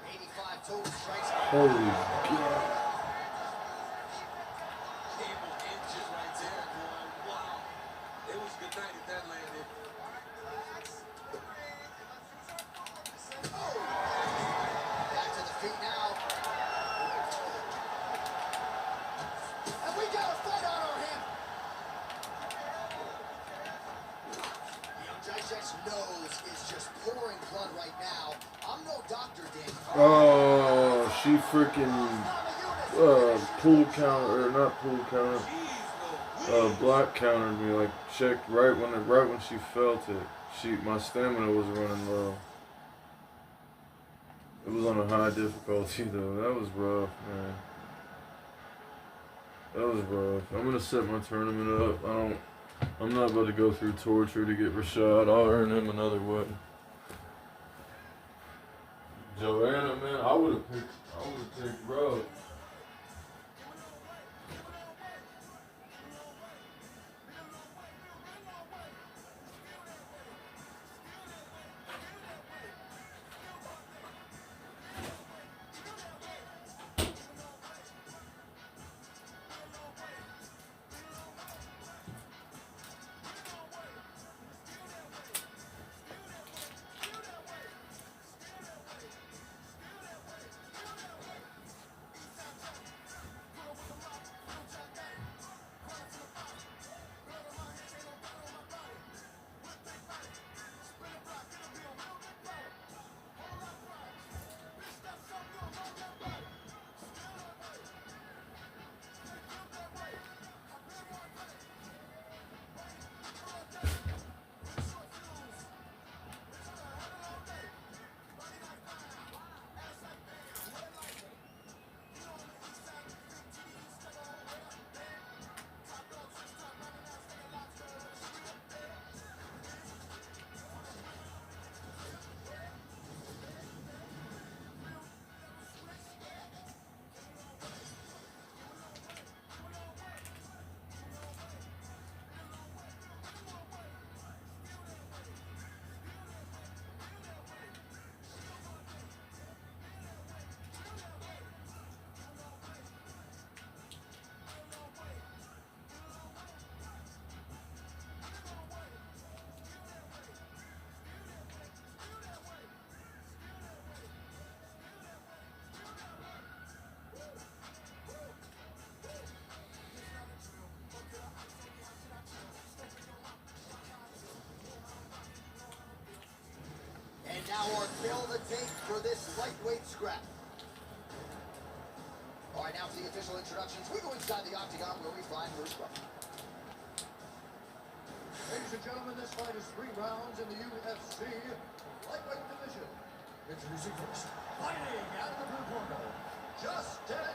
85 total strikes. Holy God. Cable inches right there, boy. Wow. It was good night if that landed. Oh, Oh, she freaking pool counter or not pool counter. Block countered me, like checked right when she felt it. My stamina was running low. It was on a high difficulty though. That was rough, man. That was rough. I'm gonna set my tournament up. I'm not about to go through torture to get Rashad. I'll earn him another way. Joanna, man, I would have picked Rose. And now our fill the tape for this lightweight scrap. All right, now for the official introductions. We go inside the octagon where we find Bruce Buffer. Ladies and gentlemen, this fight is 3 rounds in the UFC lightweight division. Introducing first, fighting out of the blue corner, Justin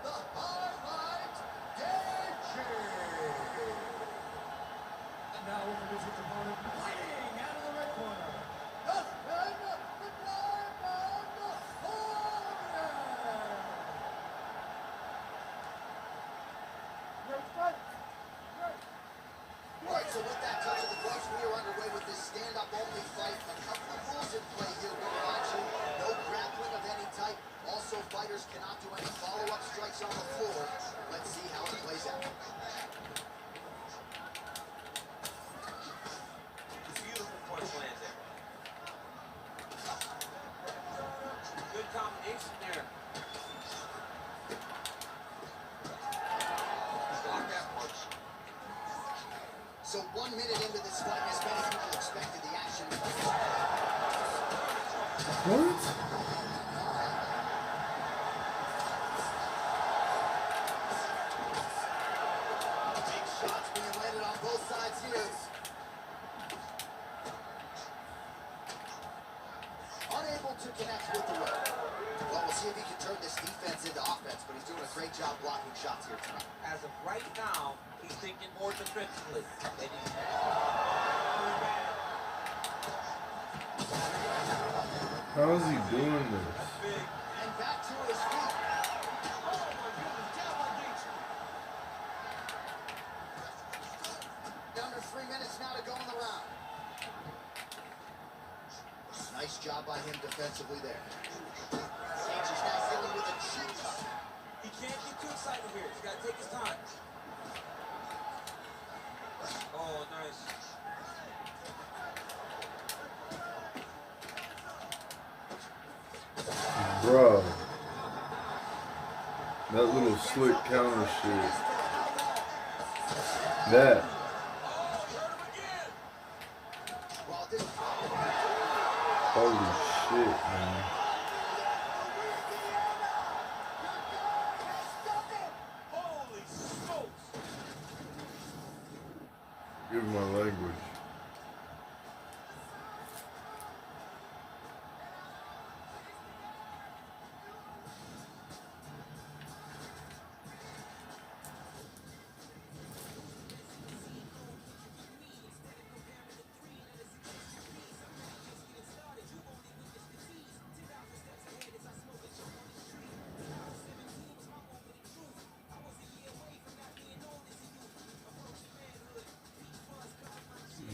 the Highlight Gaethje. And now introducing his opponent, fighting out of the red corner, Dustin the Diamond Poirier. Great fight. All right, so with that touch of the gloves, we are underway with this stand-up only fight. A couple of rules in play here, we're watching. No grappling of any type. Also, fighters cannot do any follow-up strikes on the floor. Let's see how it plays out. Beautiful punch lands there. Good combination there. Block that punch. So 1 minute into this fight, as many people expected the action. What? Big shots being landed on both sides here. Unable to connect with the right. Well, we'll see if he can turn this defense into offense, but he's doing a great job blocking shots here tonight. As of right now, he's thinking more defensively. And he's How is he doing this? big. And back to his feet. Under 3 minutes now to go in the round. Nice job by him defensively there. Sage is now dealing with a cheek. He can't get too excited here. He's got to take his time. Oh, nice. Bro. That little slick counter shit. That. Well, this Holy shit, man.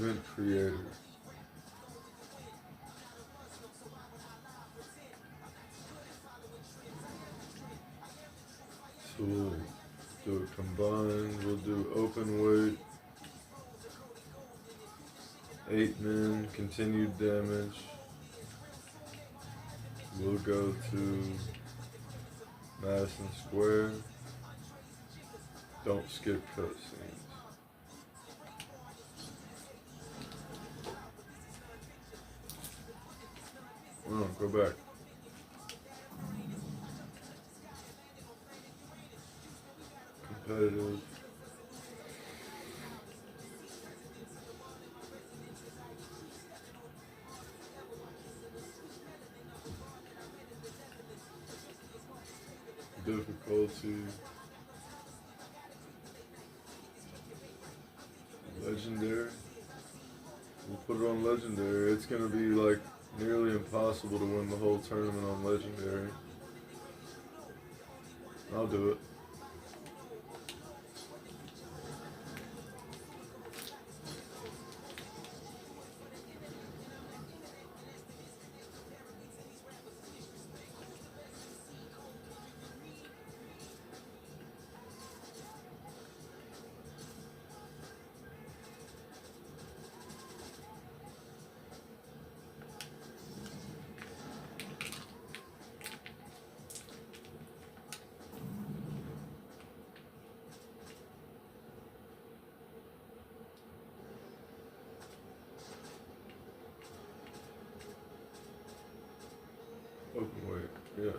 event creator. So we'll do it combined. We'll do open weight, 8 men, continued damage. We'll go to Madison Square. Don't skip cutscenes. Oh, go back. Competitive. Difficulty. Legendary. We'll put it on legendary. It's gonna be like nearly impossible to win the whole tournament on legendary. I'll do it. Open weight, yeah.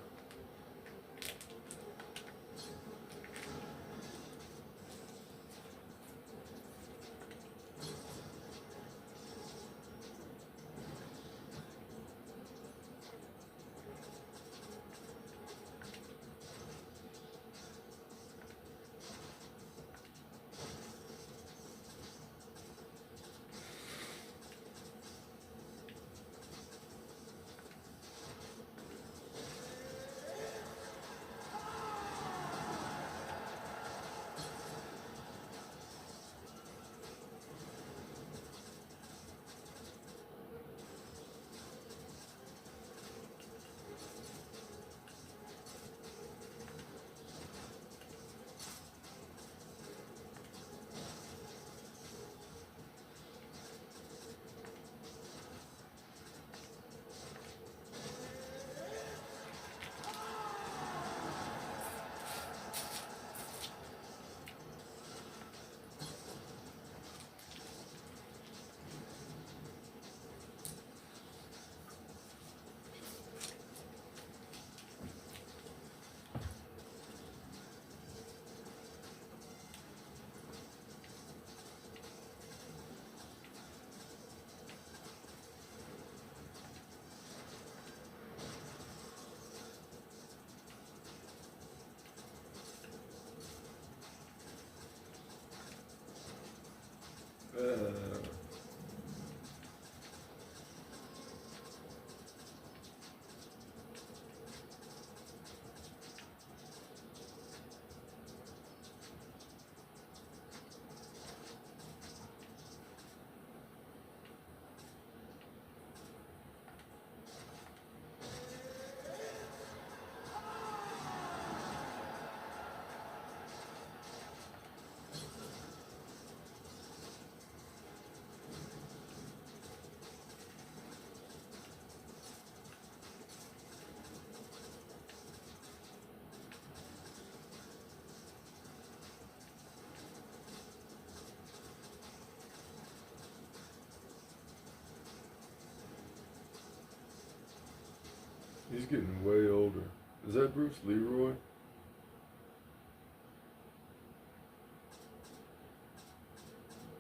He's getting way older. Is that Bruce Leroy?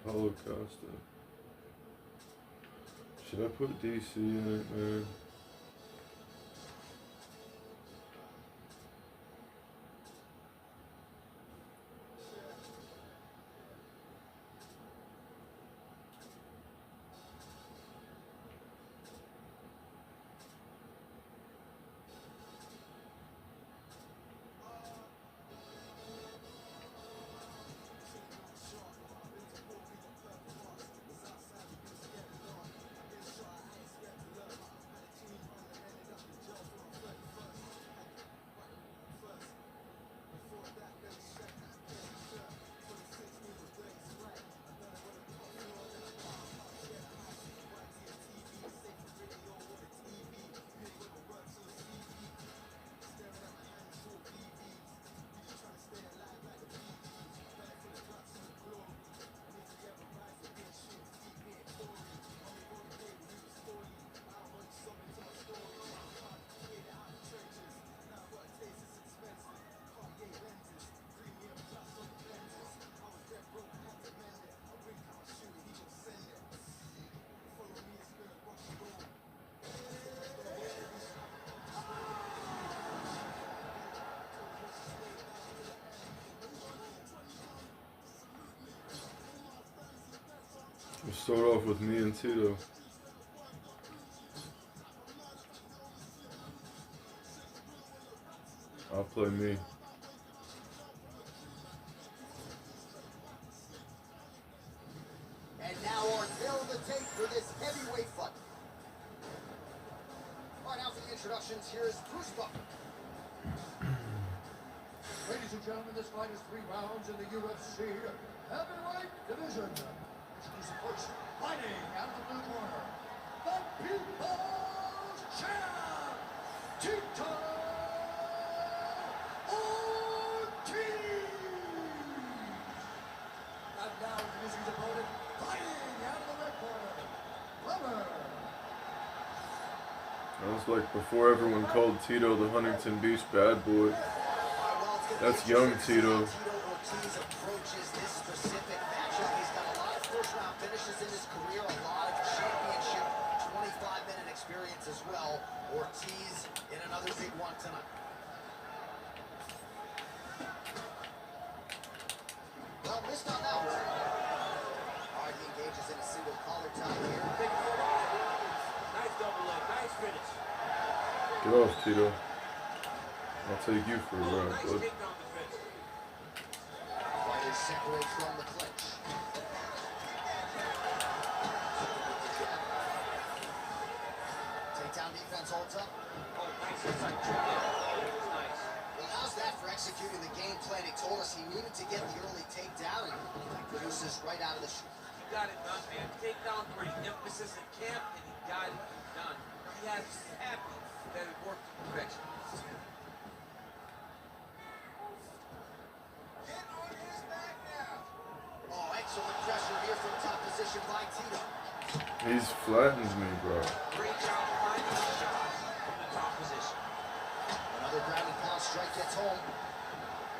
Paulo Costa. Should I put DC in it, man? We'll start off with me and Tito. I'll play me. And now our tail of the tape for this heavyweight fight. All right, now for the introductions, here is Bruce Buffer. Ladies and gentlemen, this fight is 3 rounds in the UFC heavyweight division. Introducing first, fighting out of the blue corner, the People's Champ, Tito Ortiz. And now introducing his opponent, fighting out of the red corner, Glover. That was like before everyone called Tito the Huntington Beach bad boy. That's young Tito. Tito Ortiz approaches this specific matchup. He's got a lot of first-round finishes in his career, a lot of championship 25-minute experience as well. Ortiz in another big one tonight. Well, missed on that one. All right, he engages in a single collar tie here. Big foot. Nice double leg. Nice finish. Get off, Tito. I'll take you for a ride, Nice bud. takedown defense. Fighters separate from the clinch. Takedown defense holds up. Oh, nice inside choke there. That was nice. Well, how's that for executing the game plan? He told us he needed to get the early takedown, and he produces right out of the chute. He got it done, man. Takedown 3, emphasis in camp, and he got it done. He has to be happy that it worked to perfection. Oh, excellent pressure here from top position by Tito. He's flattened me, bro. Great job finding the shot from the top position. Another ground and pound strike gets home.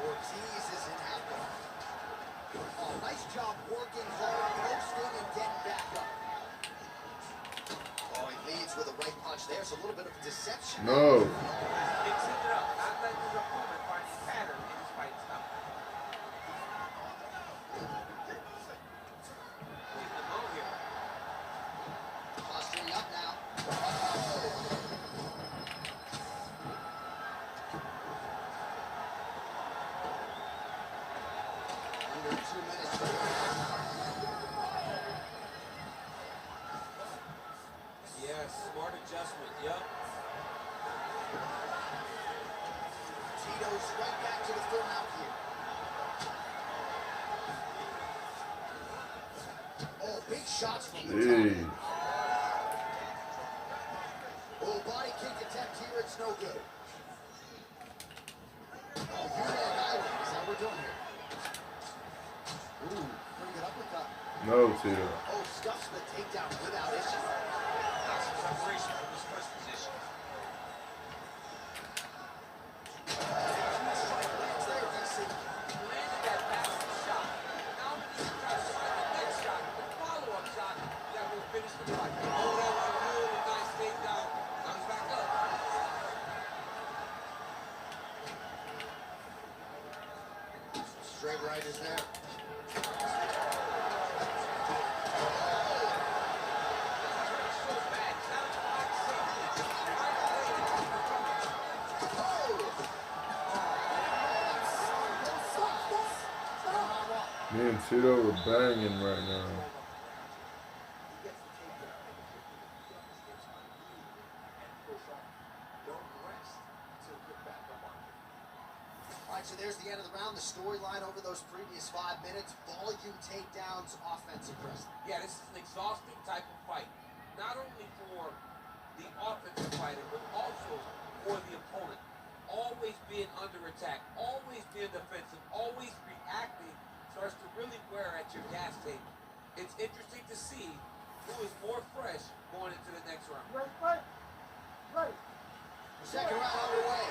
Ortiz is in half guard. Oh, nice job working hard, posting and getting back up. Oh, he leads with a right punch. There's a little bit of deception. No. Mixing it up, not letting his opponent find a pattern in his fight style. Leaving him out here. Posturing up now. Under 2 minutes to go. Yes, smart adjustment, yep. Tito's right back to the full mount here. Oh, big shots from the Jeez. top. Oh, body kick attempt here. It's no good. Oh, Union Highway. Is that what we're doing here? Ooh, pretty good uppercut. No, Tito. Oh, stuffs the takedown without issue. Got some separation from his first position. Strike lands there, DC. He landed that backward shot. Now he needs to try to find the next shot, the follow-up shot that will finish the fight. Oh, that was a really nice takedown. Now he's back up. Straight right is there. So bad. It's not a box safety. It's just right away. Me and Tito are banging right now. All right, so there's the end of the round. The storyline over those previous 5 minutes. Volume takedowns, offensive wrestling. Yeah, this is an exhausting type of fight. Not only for the offensive fighter, but also for the opponent. Always being under attack, always being defensive, always reacting starts to really wear at your gas tank. It's interesting to see who is more fresh going into the next round. Second round underway.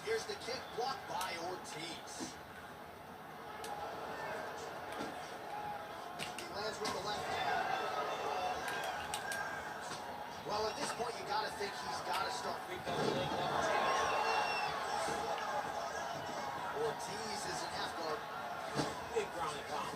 Here's the kick blocked by Ortiz. He lands with the left hand. Well, at this point, you got to think he's got to start. Big double leg left hand. Ortiz is in half guard. big ground and pound.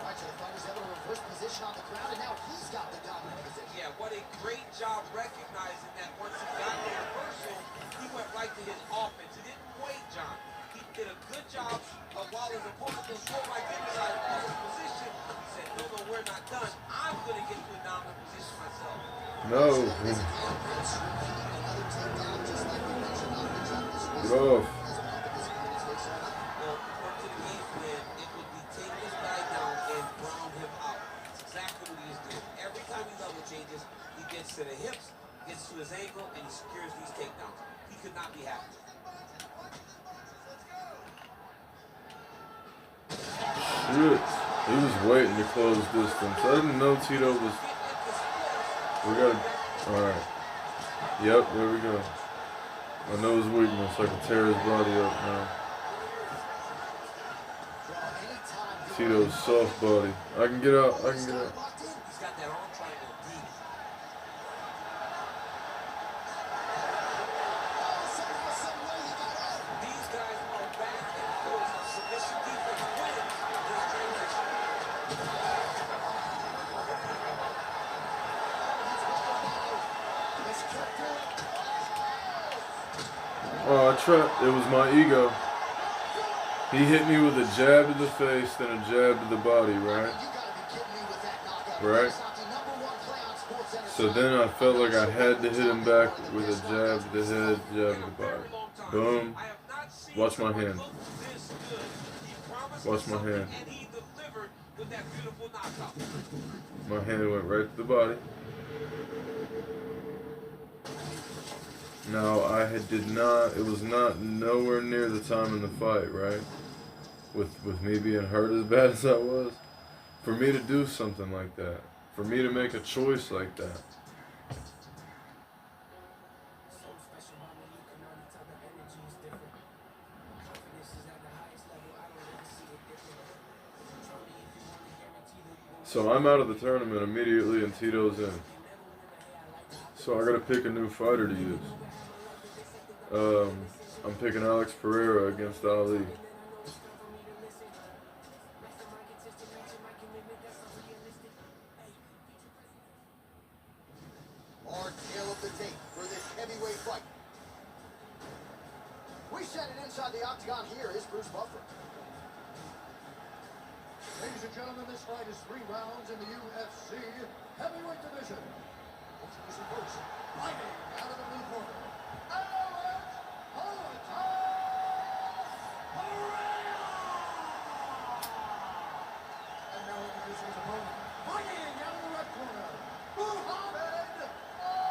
Right, so the fighter's able to reverse position on the ground, and now he's got the dominant position. Yeah, what a great job recognizing that once he got the reversal, he went right to his offense. He didn't wait, John. He did a good job of while his opponent was going right inside of his position. He said, no, no, we're not done. I'm going to get to a dominant position myself. No. As a conference, repeat another takedown, just like we mentioned on the jump this Get week. off. As one of his opponents takes him out. Well, according to the game plan, it would be take this guy down and ground him out. That's exactly what he is doing. Every time he level changes, he gets to the hips, gets to his ankle, and he secures these takedowns. He could not be happy. Shit. He was waiting to close distance. I didn't know Tito was. We gotta. Alright. Yep, there we go. I know his weakness. I can tear his body up now. Tito's soft body. I can get out. I can get out. He's got that arm triangle deep. These guys are back and forth. Submission defense wins this transition. Oh, I tried. It was my ego. He hit me with a jab to the face, then a jab to the body, right? Right? So then I felt like I had to hit him back with a jab to the head, jab to the body. Boom. I have not seen Watch my someone hand. look this good. He promised Watch my something, hand. and he delivered with that beautiful knockout. My hand went right to the body. Now did not. It was not nowhere near the time in the fight, right? With me being hurt as bad as I was, for me to do something like that, for me to make a choice like that. So I'm out of the tournament immediately, and Tito's in. So I gotta pick a new fighter to use. I'm picking Alex Pereira against Ali. Our tail of the tape for this heavyweight fight. We send it inside the octagon. Here is Bruce Buffer. Ladies and gentlemen, this fight is 3 rounds in the UFC heavyweight division. Introducing first, fighting out of the blue corner, Alex Pereira! And now introducing his opponent, fighting out of the red corner, Muhammad Ali!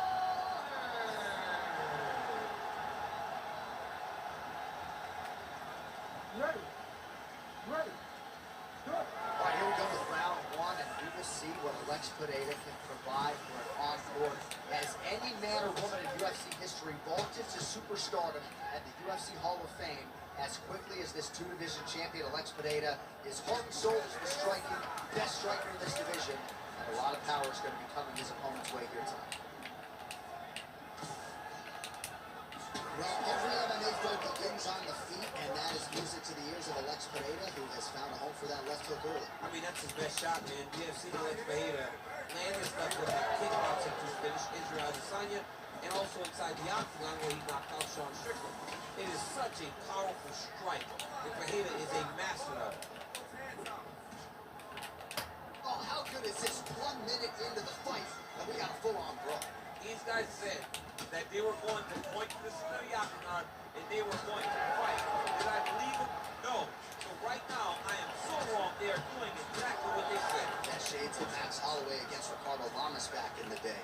Ready. Good. All right, here we go with round 1, and we will see what Alex Pereira can provide for an encore. As any man or woman in UFC history vaulted to superstardom at the UFC Hall of Fame as quickly as this 2-division champion, Alex Pereira, his heart and soul is for striking, best striker in this division, and a lot of power is going to be coming his opponent's way here tonight. Well, every MMA fight begins on the feet, and that is music to the ears of Alex Pereira, who has found a home for that left hook early. I mean, that's his best shot, man. We have seen Alex Pereira land his left hook and kickboxing to finish Israel Adesanya, and also inside the octagon where he knocked out Sean Strickland. It is such a powerful strike, and Pereira is a master of it. Oh, how good is this? 1 minute into the fight, and we got a full-on brawl. These guys said that they were going to point to the center of the octagon and they were going to fight. Did I believe them? No. So right now, I am so wrong. They are doing exactly what they said. That shades of Max Holloway against Ricardo Lamas back in the day.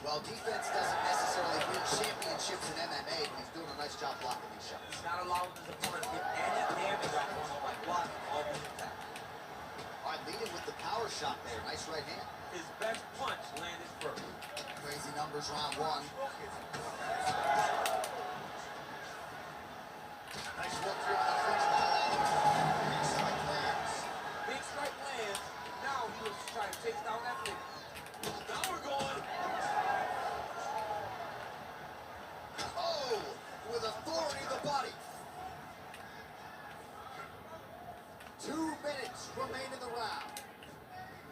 Well, defense doesn't necessarily win championships in MMA, but he's doing a nice job blocking these shots. He's not allowing his opponent to get any damage off him by blocking all these attacks. All right, leading with the power shot there. Nice right hand. His best punch landed first. Crazy numbers round 1. Nice work through the clinch by Ali. Big strike lands. Big strike lands. Now he was trying to chase down that thing. Now we're going. 2 minutes remain in the round.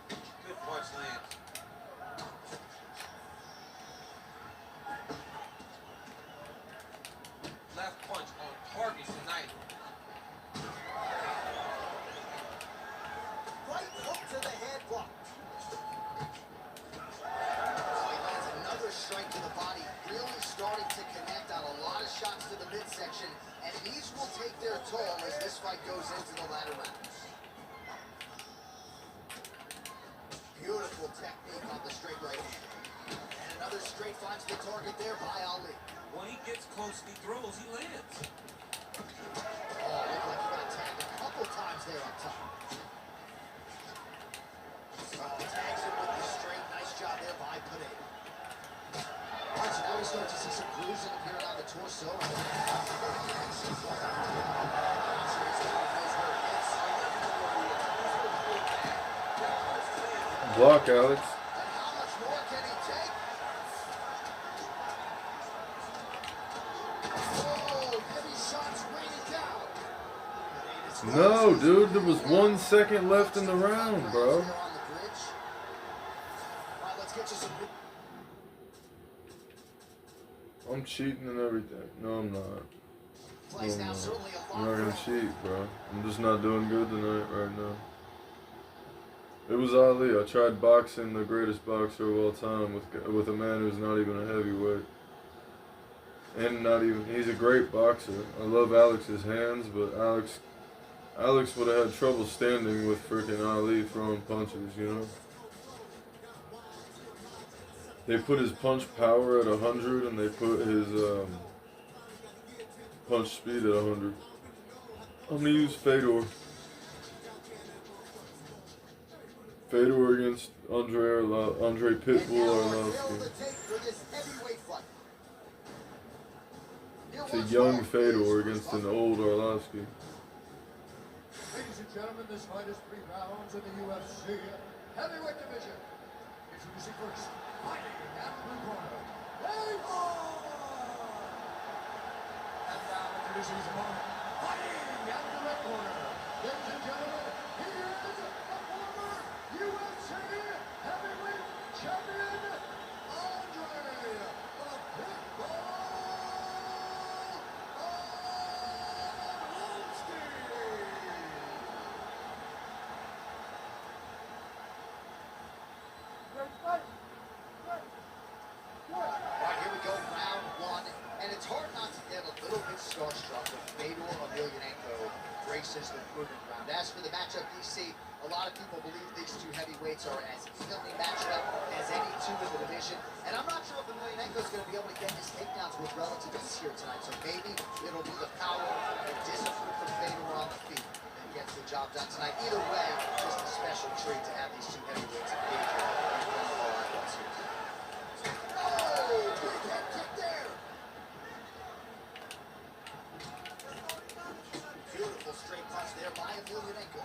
Good punch lands. Left punch on target tonight. Right hook to the head block. Oh, he lands another strike to the body, really starting to connect on a lot of shots to the midsection, and these will take their toll as this fight goes into the latter rounds. Beautiful technique on the straight right hand. And another straight finds the target there by Ali. When he gets close, he throws, he lands. Oh, looked like he got tagged a couple times there up top. Tags him with the straight. Nice job there by Pineda. All right, so now we start to see some bruising appearing on the torso. Block, Alex. And how much more can he take? Oh, heavy shots raining down. No, dude, there was 1 second left in the round, bro. All right, let's get you some. I'm cheating and everything. No, I'm not. Plays now certainly a I'm lot not gonna for him. cheat, bro. I'm just not doing good tonight, right now. It was Ali. I tried boxing the greatest boxer of all time with a man who's not even a heavyweight. And not even, he's a great boxer. I love Alex's hands, but Alex would have had trouble standing with freaking Ali throwing punches, you know? They put his punch power at 100 and they put his punch speed at 100. I'm gonna use Fedor. Fedor against Andre Pitbull And now our Arlovski. tale of the tape for this heavyweight fight. It's a young Fedor against an old Arlovski. Ladies and gentlemen, this fight is 3 rounds in the UFC heavyweight division. Introducing first, fighting at the blue corner, Fedor! And now introducing his opponent, fighting at the red corner. Ladies and gentlemen, he is a former UFC heavyweight champion, Andre the Pitbull Arlovski. All right, here we go, round 1. And it's hard not to get a little bit starstruck when Fedor Emelianenko graces the Proving Ground. As for the matchup, DC, a lot of people believe these two heavyweights are as evenly matched up as any two in the division. And I'm not sure if Emelianenko is going to be able to get his takedowns with relative ease here tonight. So maybe it'll be the power and discipline from Fedor on the feet that gets the job done tonight. Either way, just a special treat to have these two heavyweights engage in one of our eyeballs here tonight. Oh, big head kick there. Beautiful straight punch there by Emelianenko.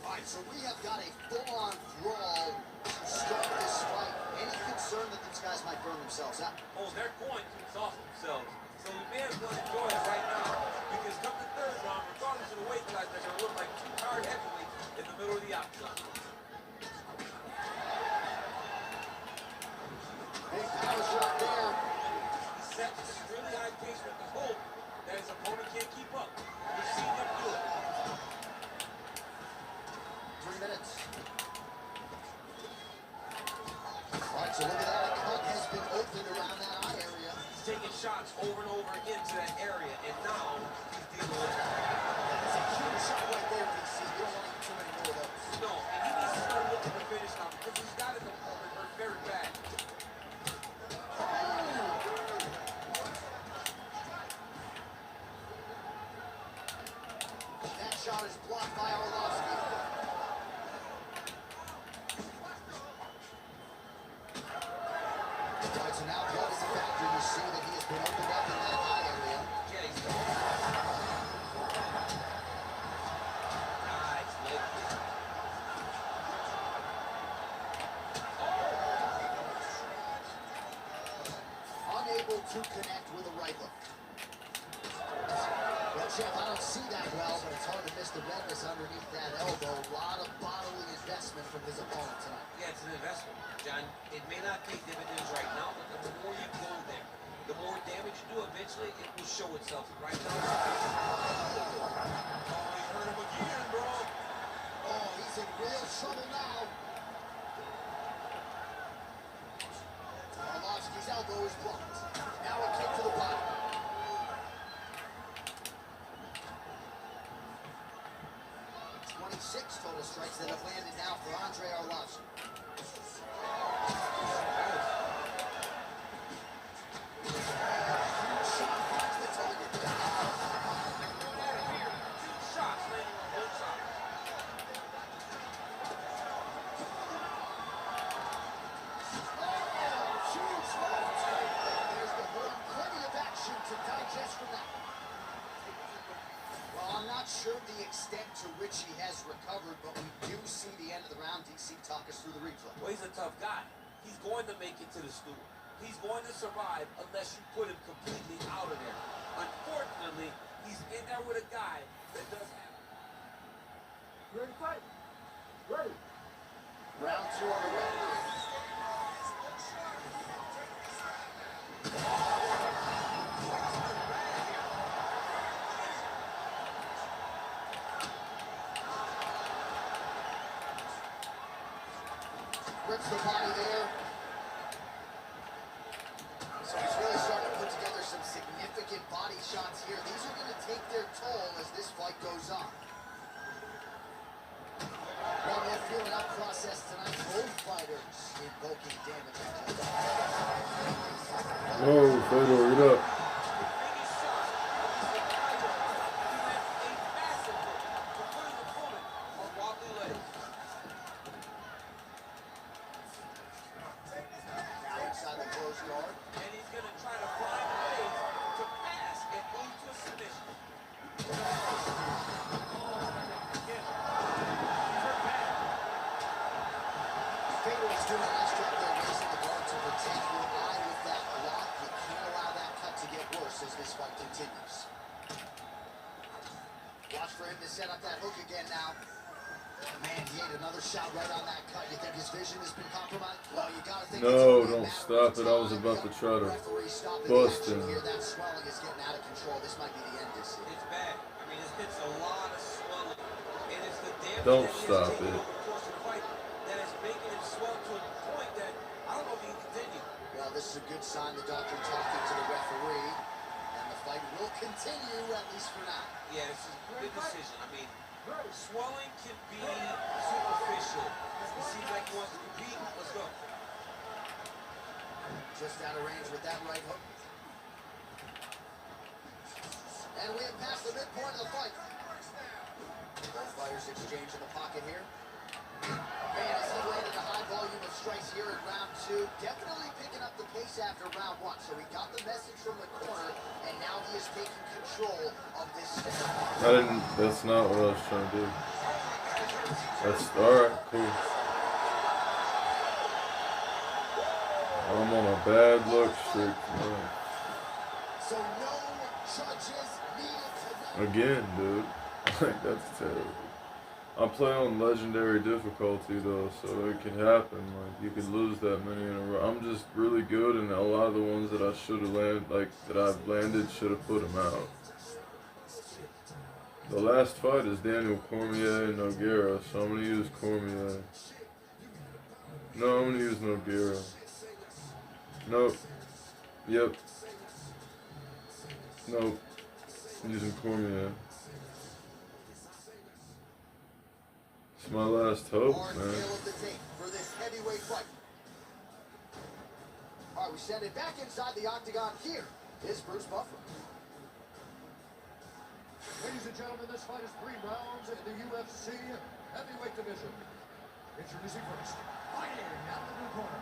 All right, so we have got a full-on brawl to start this fight. Any concern that these guys might burn themselves out? Oh, they're going to exhaust themselves. So we may as well enjoy it right now. Because come the third round, regardless of the weight class, they're going to look like two hard heavyweights in the middle of the octagon. Big power shot there. He sets this really high pace with the hope that his opponent can't keep up. We've seen him do it. 3 minutes. All right, so look at that. A cut has been opened around that eye area. He's taking shots over and over again to that area, and now he's dealing with it. That's a huge shot right there, DC. You don't want to get too many more of those. No, and he needs to start looking to finish now because he's got his opponent hurt very bad. That shot is blocked by Arlovski. All right, so now blood is a factor. You see that he has been opened up in that eye area. Yeah, he's done. Nice leg kick. Unable to connect with a right hook. Well, Jeff, I don't see that well, but it's hard to miss the redness underneath that elbow. A lot of bodily investment from his opponent tonight. Yeah, it's an investment, John. It may not pay dividends right now, but the more you go there, the more damage you do, eventually it will show itself. Right now, oh, he hurt him again, bro. Oh, he's in real trouble now. Arlovsky's elbow is blocked. Now a kick to the body. 26 total strikes that have landed now for Andrei Arlovsky. Shot finds the target. Shots landing on both sides. Huge left. There's the horn. Plenty of action to digest from that. Well, I'm not sure the extent to which he has recovered, but we do see the end of the round. DC, talk us through the replay. Well, he's a tough guy. He's going to make it to the stool. He's going to survive unless you put him completely out of there. Unfortunately, he's in there with a guy that does have. Ready, fight. Ready. Round 2 on the way. Rips the body there. So he's really starting to put together some significant body shots here. These are going to take their toll as this fight goes on. One more feeling out process tonight. Both fighters invoking damage. Oh, Fedor, get up. Biggest shot is the fighter who had a massive hook to put his opponent on wobbly legs. Now inside the closed guard. And he's going to try to find ways to pass and move to a submission. Fedor is doing a nice job there raising the guard to protect your eye with that block. You can't allow that cut to get worse as this fight continues. Watch for him to set up that hook again now. Man, he ate another shot right on that cut. You think his vision has been compromised? Well, you gotta think No, it's only a don't matter stop of it. I was time. about to try to Referee stopping the bust action him. here. That swelling is getting out of control. This might be the end, this year. It's bad. I mean, it's a lot of swelling. And it's the damage Don't that he stop has taken it. over the course of the fight that is making him swell to a point that I don't know if he can continue. Well, this is a good sign. The doctor talking to the referee. And the fight will continue, at least for now. Yeah, this is a good decision. I mean, swelling can be superficial. He seems like he wants to compete. Let's go. Just out of range with that right hook. And we have passed the midpoint of the fight. Both fighters exchange in the pocket here. Man, as he landed a high volume of strikes here in round 2, definitely picking up the pace after round 1. So he got the message from the corner, and now he is taking control of this stand. That's not what I was trying to do. That's, alright, cool. I'm on a bad luck streak. So no judges needed tonight. Again, dude. Like, that's terrible. I play on legendary difficulty though, so it can happen. Like, you could lose that many in a row. I'm just really good, and a lot of the ones that I should have landed, like that I've landed, should have put them out. The last fight is Daniel Cormier and Nogueira, so I'm gonna use Cormier. No, I'm gonna use Nogueira. Nope. Yep. Nope. I'm using Cormier. It's my last hope, Hard man. feel of the tape for this heavyweight fight. All right, we send it back inside the octagon. Here is Bruce Buffer. Ladies and gentlemen, this fight is 3 rounds in the UFC heavyweight division. Introducing first, fighting out of the blue corner.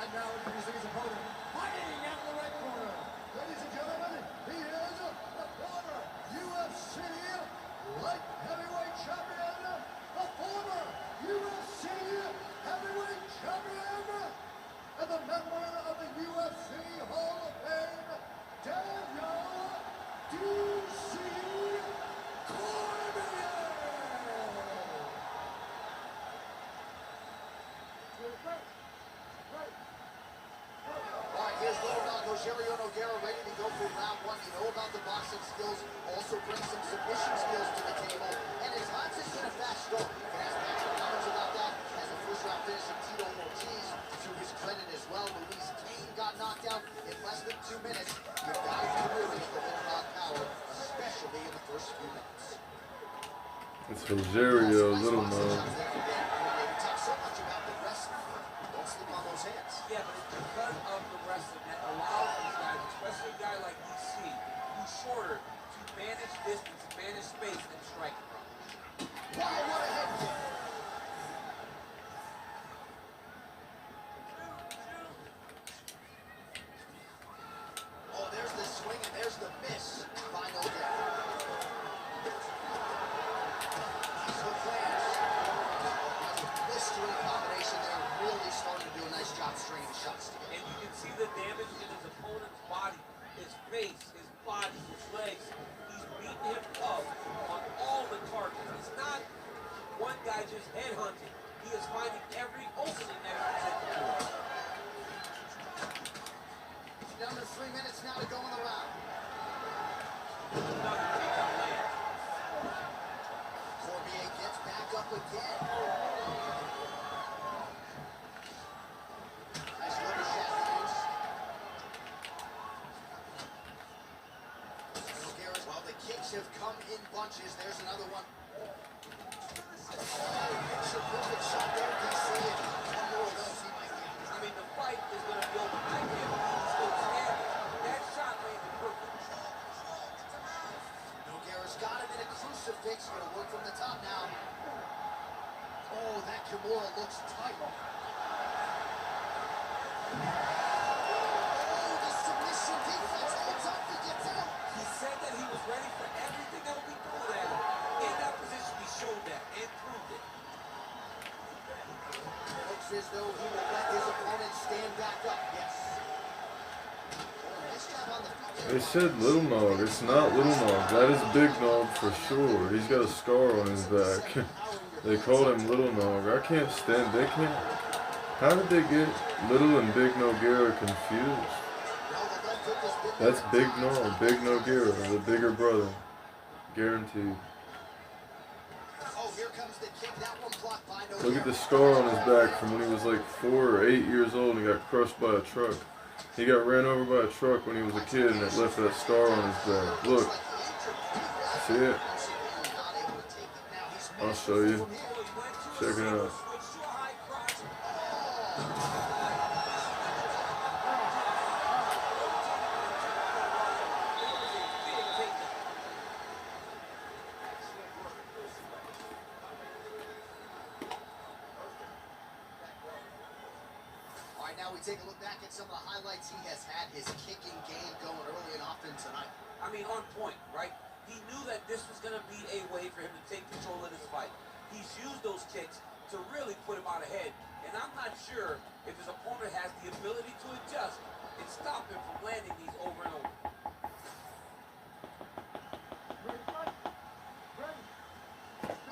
And now introducing his opponent, fighting out of the right corner. Ladies and gentlemen, he is the former UFC light heavyweight champion, the former All right, here's Little Dog Rogerio Nogueira ready to go for round one. You know about the boxing skills, also brings some submission skills to the table, and his odds has been a fast start. You can ask Patrick Cummins about that as a first-round finish of Tito Ortiz. To his credit as well, Luis Kane got knocked out in less than 2 minutes. You've got to be moving with Little Dog power, especially in the first few minutes. It's Rogerio, Little Nog. We talk so much about the wrestling. Don't sleep on those hands. Yeah, but it's because of the wrestling that allows these guys, especially a guy like DC, who's shorter, to manage distance, manage space, and strike from. Wow, what a head kick. Oh, there's the swing and there's the miss by Nogueira. Nice hook lands. Blistering combination there, really starting to do a nice job stringing shots together. And you can see the damage in his opponent's body, his face, his body, his legs. He's beating him up on all the targets. It's not one guy just headhunting. He is finding every opening that he presents to him. Down to 3 minutes now to go in the round. Another takedown land. Cormier gets back up again. Nice ricochet lands. Nogueira, well, the kicks have come in bunches. There's another one. Oh, picture perfect shot there, DC. And one more of those, he might be out. I mean, the fight is going to be over. I can't believe he's still standing. That shot landed perfect. Nogueira's got him in a crucifix. Gonna work from the top now. Oh, that Kimura looks tight. Oh, the submission defense holds up. He gets out. He said that he was ready for everything that will be thrown at him. In that position, he showed that and proved it. Looks as though he will let his opponent stand back up. Yes. Oh, nice job on the feet there. They said Little Nog. It's not Little Nog. That is Big Nog for sure. He's got a scar on his back. They called him Little Nog. I can't stand. They can't. How did they get Little and Big Nogueira confused? Well, the left hook has been That's there. Big Nog, Big Nogueira, the bigger brother. Guaranteed. Oh, here comes the kick. That one blocked by Nogueira. Look at the scar on his back from when he was like 4 or 8 years old and he got crushed by a truck. He got ran over by a truck when he was a kid and it left that scar on his back. Look. See it? I'll show you. Check it out. All right, now we take a look back at some of the highlights he has had. His kicking game going early and often tonight. I mean, on point, right? He knew that this was going to be a way for him to take control of this fight. He's used those kicks to really put him out ahead. And I'm not sure if his opponent has the ability to adjust and stop him from landing these over and over.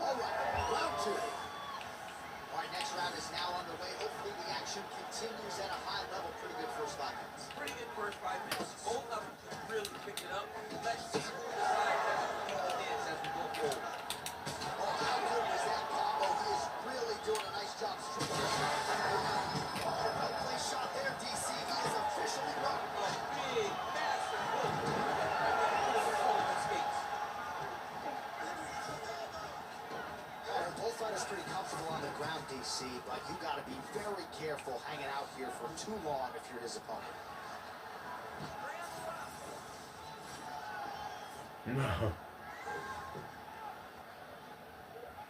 All right, round two. All right, next round is now underway. Hopefully the action continues at a high level. Pretty good first 5 minutes. Pretty good first 5 minutes. Both of them can really pick it up. Let's see who decides that will lead the dance as we go forward. Oh, how good was that combo? He is really doing a nice job striking. Well placed shot there, DC. He is officially run. A big, massive hook. That put his opponent in skates. Both fighters pretty comfortable on the ground, DC, but you got to be very careful hanging out here for too long if you're his opponent. No.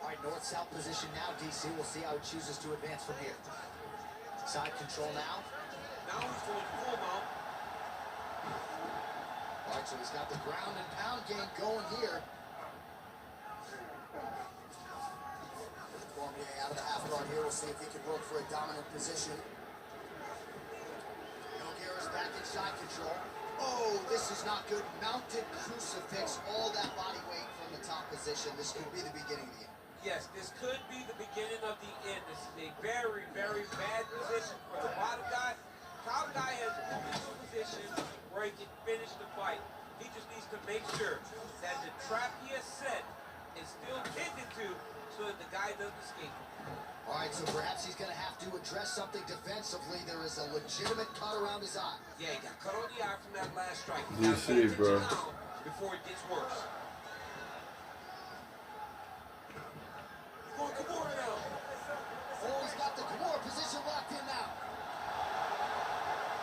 All right, north-south position now, DC. We'll see how he chooses to advance from here. Side control now. Now he's going full mount. All right, so he's got the ground and pound game going here. Cormier out of the half guard here. We'll see if he can work for a dominant position. Nogueira's back in side control. Oh, this is not good. Mounted crucifix, all that body weight from the top position. This could be the beginning of the end. Yes, this could be the beginning of the end. a very, very bad position for the bottom guy. Top guy has moved into a position where he can finish the fight. He just needs to make sure that the trap he has set is still tended to so that the guy doesn't escape. All right, so perhaps he's going to have to address something defensively. There is a legitimate cut around his eye. Yeah, he got cut on the eye from that last strike. DC, bro. Before it gets worse. Going Kimura now. Oh, he's got the Kimura position locked in now.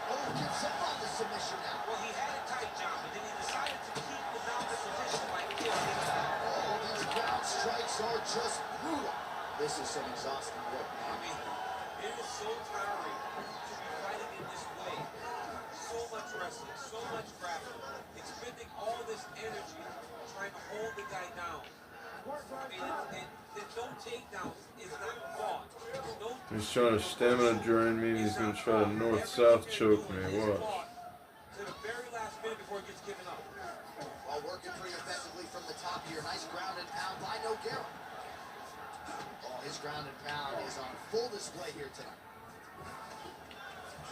Oh, gives up on the submission now. Well, he had it tight, John, but then he decided to keep the dominant position by killing it. Oh, these ground strikes are just brutal. This is some exhausting work, I man. mean, it is so tiring to be fighting in this way. So much wrestling, so much grappling, expending all this energy trying to hold the guy down. I mean, no takedowns is not fought. No, He's trying to stamina drain me, and he's gonna try to north-south choke me. Watch. To the very last minute before it gets given up. While working pretty effectively from the top here. Nice ground and pound by Nogueira. Oh, his ground and pound is on full display here tonight.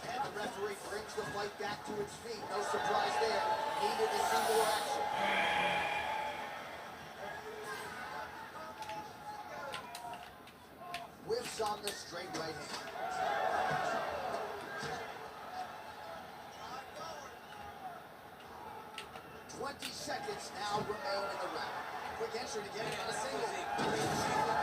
And the referee brings the fight back to its feet. No surprise there. Needed to see more action. Whiffs on the straight right hand. 20 seconds now remain in the round. Quick entry to get it on a single.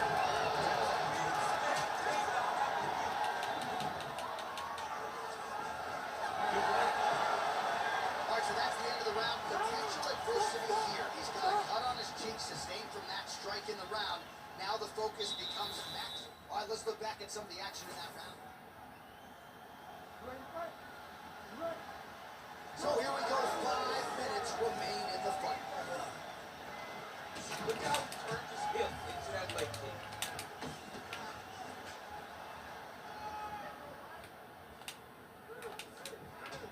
Alright, so that's the end of the round. Potential adversity here. He's got a cut on his cheek sustained from that strike in the round. Now the focus becomes max. Alright, let's look back at some of the action in that round. So here we go, 5 minutes remain in the fight. Look how he turned his hip into that leg kick.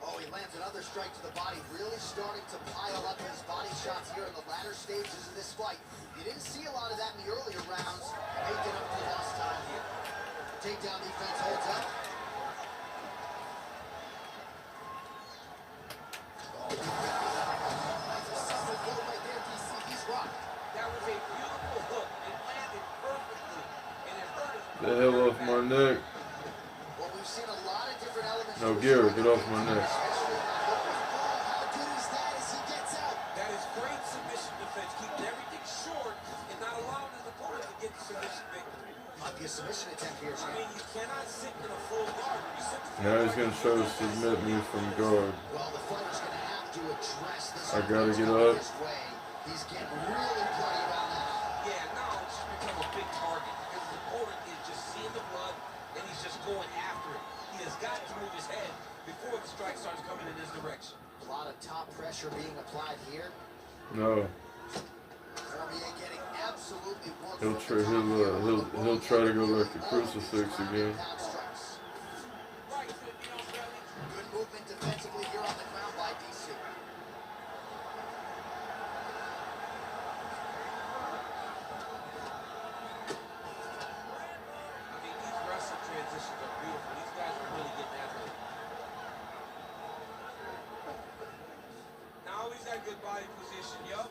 Oh, he lands another strike to the body, really starting to pile up his body shots here in the latter stages of this fight. You didn't see a lot of that in the earlier rounds, making up for lost time here. Takedown defense holds up. Oh, that's a solid blow right there, DC. He's rocked. That was a beautiful hook. It landed perfectly, and it hurt his The hell off my neck. Well, we've seen a lot of different elements. Nogueira, get off my neck. Especially in that hook. Oh, how good is that as he gets out? That is great submission defense, keeping everything short and not allowing his opponent to get the submission victory. Might be a submission attempt here, I Shane. mean, you cannot sit in a full guard. You sit in Now he's gonna try to submit me from guard. Well, the fighter's going to have to address this. I gotta get coming up. This way. He's getting really bloody around that eye. Yeah, now it's just become a big target because his opponent is just seeing the blood and he's just going after it. He has got to move his head before the strike starts coming in his direction. A lot of top pressure being applied here. No. Cormier getting absolutely worked He'll from try. the top here. He'll try to go like the crucifix again. Right, Leon Bailey. Good movement defensively here on the ground by DC. I mean, these wrestling transitions are beautiful. These guys are really getting after it. Now he's got good body position, yo.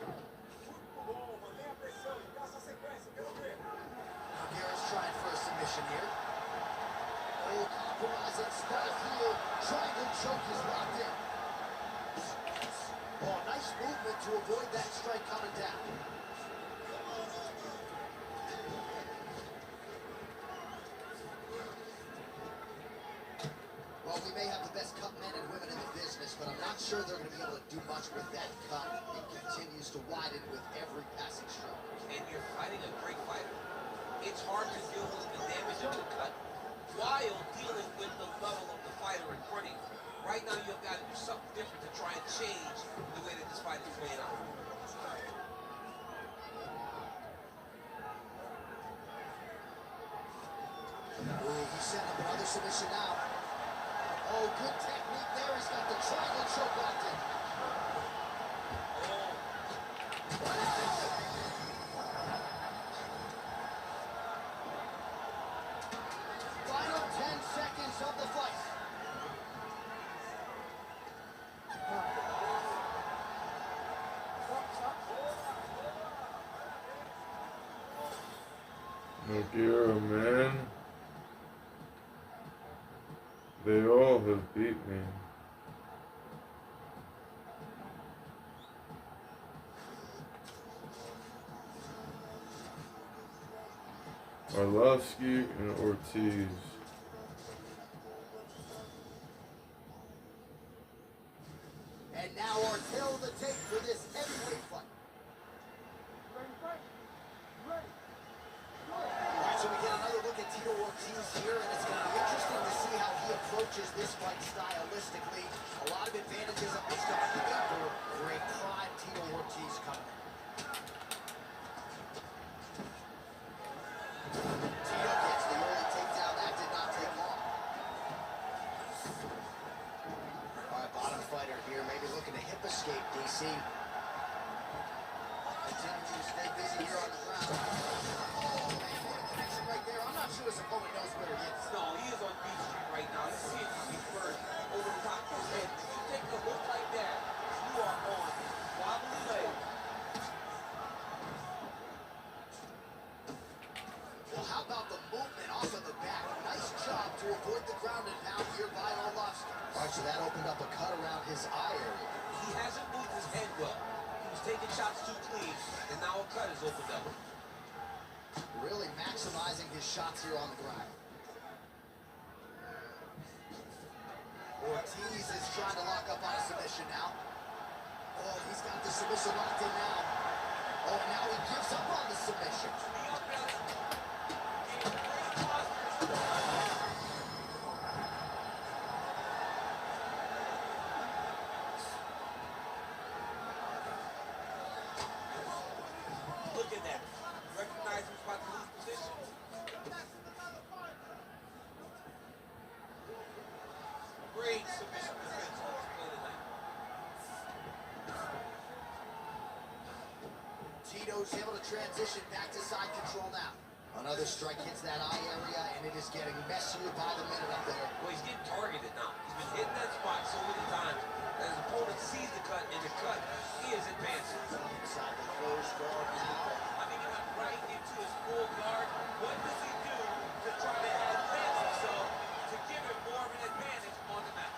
Nogueira's trying for a submission here. Oh, compromising spot here. Triangle choke is locked in. Oh, nice movement to avoid that strike coming down. Well, we may have the best cut men and women in the business, but I'm not sure they're going to be able to do much with that cut. It continues to widen with every passing stroke. And you're fighting a great fighter. It's hard to deal with the damage of the cut while dealing with the level of the fighter in front of you. Right now, you've got to do something different to try and change the way that this fight is playing out. Ooh, he's setting up another submission now. Oh, good technique there. He's got the triangle choke locked in. Oh, Nogueira, man. They all have beat me. Arlovsky and Ortiz. And now our tail of the tape for this heavyweight fight. Alright, so we get another look at Tito Ortiz here, and it's going to be interesting to see how he approaches this fight stylistically. A lot of advantages up this top of the gate for a prime Tito Ortiz coming. Tito gets the early takedown. That did not take long. Alright, bottom fighter here, maybe looking to hip escape, DC. Continuing to stay busy here on the ground. Oh, man, what a connection right there. I'm not sure his opponent knows where he is. No, he is on B Street right now. He's seeing you first over the top of his head. If you take a hook like that, you are on wobbly legs. Well, how about the movement off of the back? Nice job to avoid the ground and pound here by Arlovsky. All right, so that opened up a cut around his eye area. He hasn't moved his head well. He was taking shots too clean, and now a cut is opened up. Really maximizing his shots here on the ground. Ortiz is trying to lock up on a submission now. Oh, he's got the submission locked in now. Oh, now he gives up on the submission. Look at that. Recognize he's about to lose position. Great submission defense on display tonight. Tito's able to transition back to side control now. Another strike hits that eye area, and it is getting messier by the minute up there. Well, he's getting targeted now. He's been hitting that spot so many times that his opponent sees the cut, and the cut, he is advancing. Inside the closed guard now. I mean, he went right into his full guard. What does he do to try to advance himself to give him more of an advantage on the mat?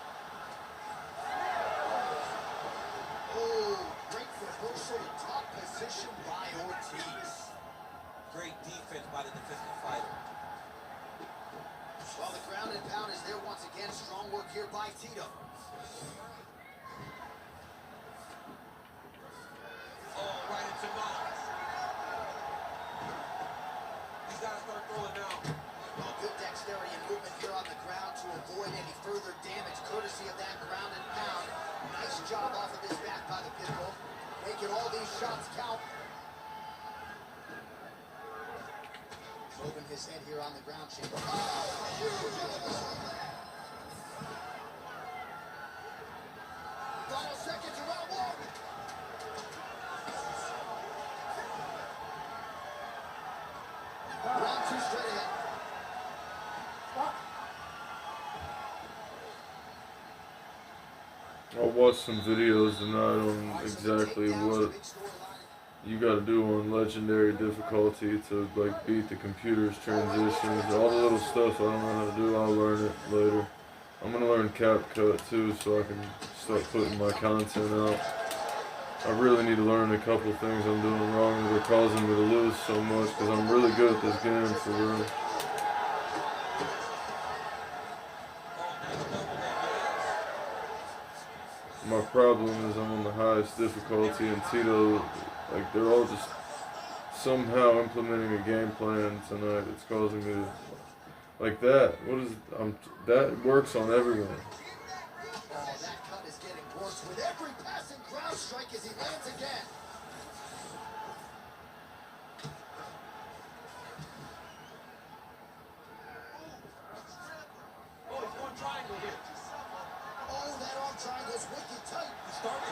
Oh, great reversal to top position by Ortiz. Great defense by the defensive fighter. Well, the ground and pound is there once again. Strong work here by Tito. Oh, right into mouth. He's got to start throwing now. Well, good dexterity and movement here on the ground to avoid any further damage, courtesy of that ground and pound. Nice job off of his back by the Pitbull, making all these shots count. Moving his head here on the ground, Chamber. Oh, huge elbow. Final seconds of round one. Round two straight ahead. I'll watch some videos tonight on exactly what you gotta do on legendary difficulty to like beat the computer's transitions. All the little stuff I don't know how to do, I'll learn it later. I'm gonna learn CapCut too so I can start putting my content out. I really need to learn a couple things I'm doing wrong that are causing me to lose so much because I'm really good at this game for real. My problem is I'm on the highest difficulty and Tito, like they're all just somehow implementing a game plan tonight. It's causing me to, like that. What is, that works on everyone. Oh, that cut is getting worse with every passing ground strike as he lands again. Oh, he's going triangle here. Oh, that arm triangle's wicked tight.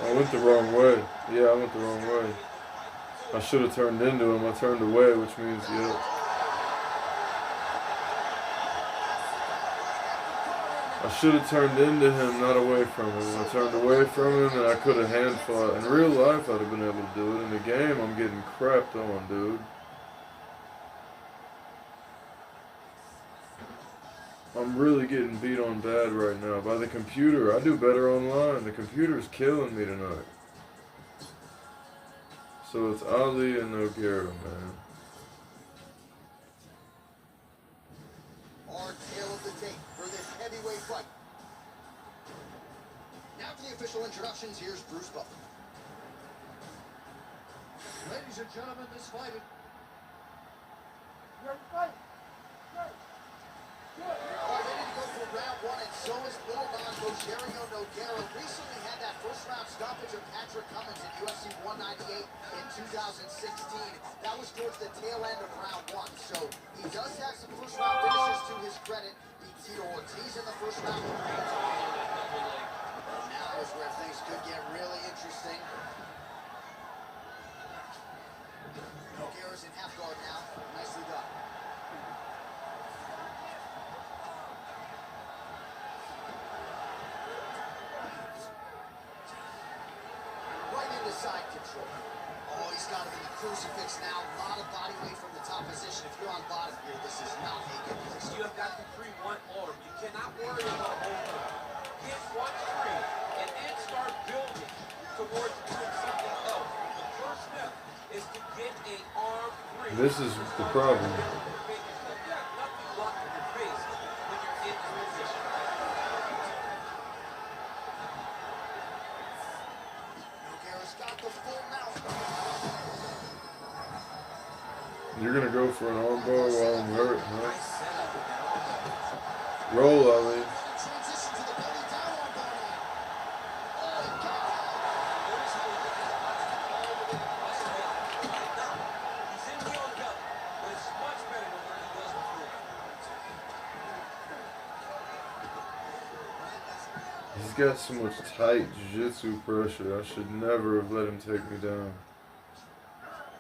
I went the wrong way. Yeah, I went the wrong way. I should have turned into him. I turned away, which means, yeah. I should have turned into him, not away from him. I turned away from him and I could have hand fought. In real life, I'd have been able to do it. In the game, I'm getting crapped on, dude. I'm really getting beat on bad right now by the computer. I do better online. The computer's killing me tonight. So it's Ali and Nogueira, man. Our tale of the tape for this heavyweight fight. Now for the official introductions, here's Bruce Buffer. Ladies and gentlemen, this fight is... All right, ready to go for round one, and so is Little Don Rogerio Nogueira. Recently had that first round stoppage of Patrick Cummins in UFC 198 in 2016. That was towards the tail end of round one, so he does have some first round finishes to his credit. Beat Tito Ortiz in the first round. Now is where things could get really interesting. Nogueira's in half guard now. Nicely done. Side control. Oh, he's got him in the crucifix now. A lot of body weight from the top position. If you're on bottom here, this is not a good place. You have got to free one arm. You cannot worry about both arms. Get one free and then start building towards doing something else. The first step is to get an arm free. This is the problem. You have nothing blocking your face when you're in this position. Got the full mouth. You're gonna go for an armbar while I'm hurt, huh? Roll, Ali. Transition to the belly down on bar now. Oh, he got He's in the old belly, but it's much better than where he was before. He's got so much tight jiu-jitsu pressure. I should never have let him take me down.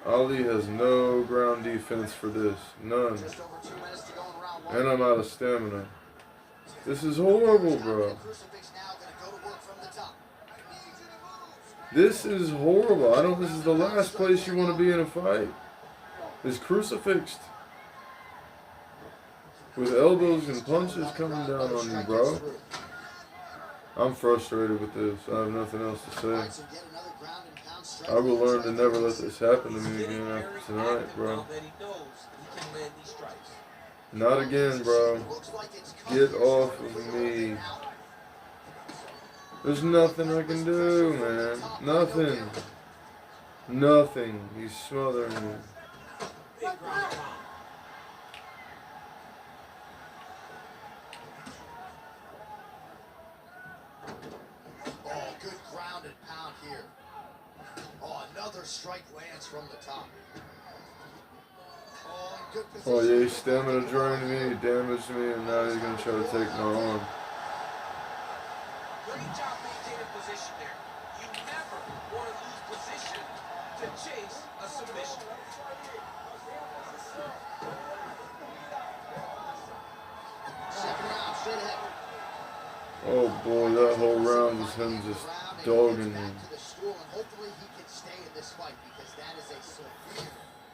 Ali has no ground defense for this. None. just over 2 minutes to go in round one. And I'm out of stamina. This is horrible, bro. Crucifix now gonna go to work from the top. This is horrible. This is the last place you want to be in a fight. Is crucifixed. With elbows and punches coming down on you, bro. I'm frustrated with this. I have nothing else to say. I will learn to never let this happen to me again after tonight, bro. Not again, bro. Get off of me. There's nothing I can do, man. Nothing. Nothing. He's smothering me. Oh, good ground and pound here. Oh, another strike lands from the top. Oh, in good position. Oh, yeah, he's stamina drained me, he damaged me, and now he's going to try to take my arm. Great job maintaining position there. You never want to lose position to chase a submission. Second round, straight ahead. Oh boy, that whole round was him just dogging me. To the stool, and hopefully he can stay in this fight because that is a severe.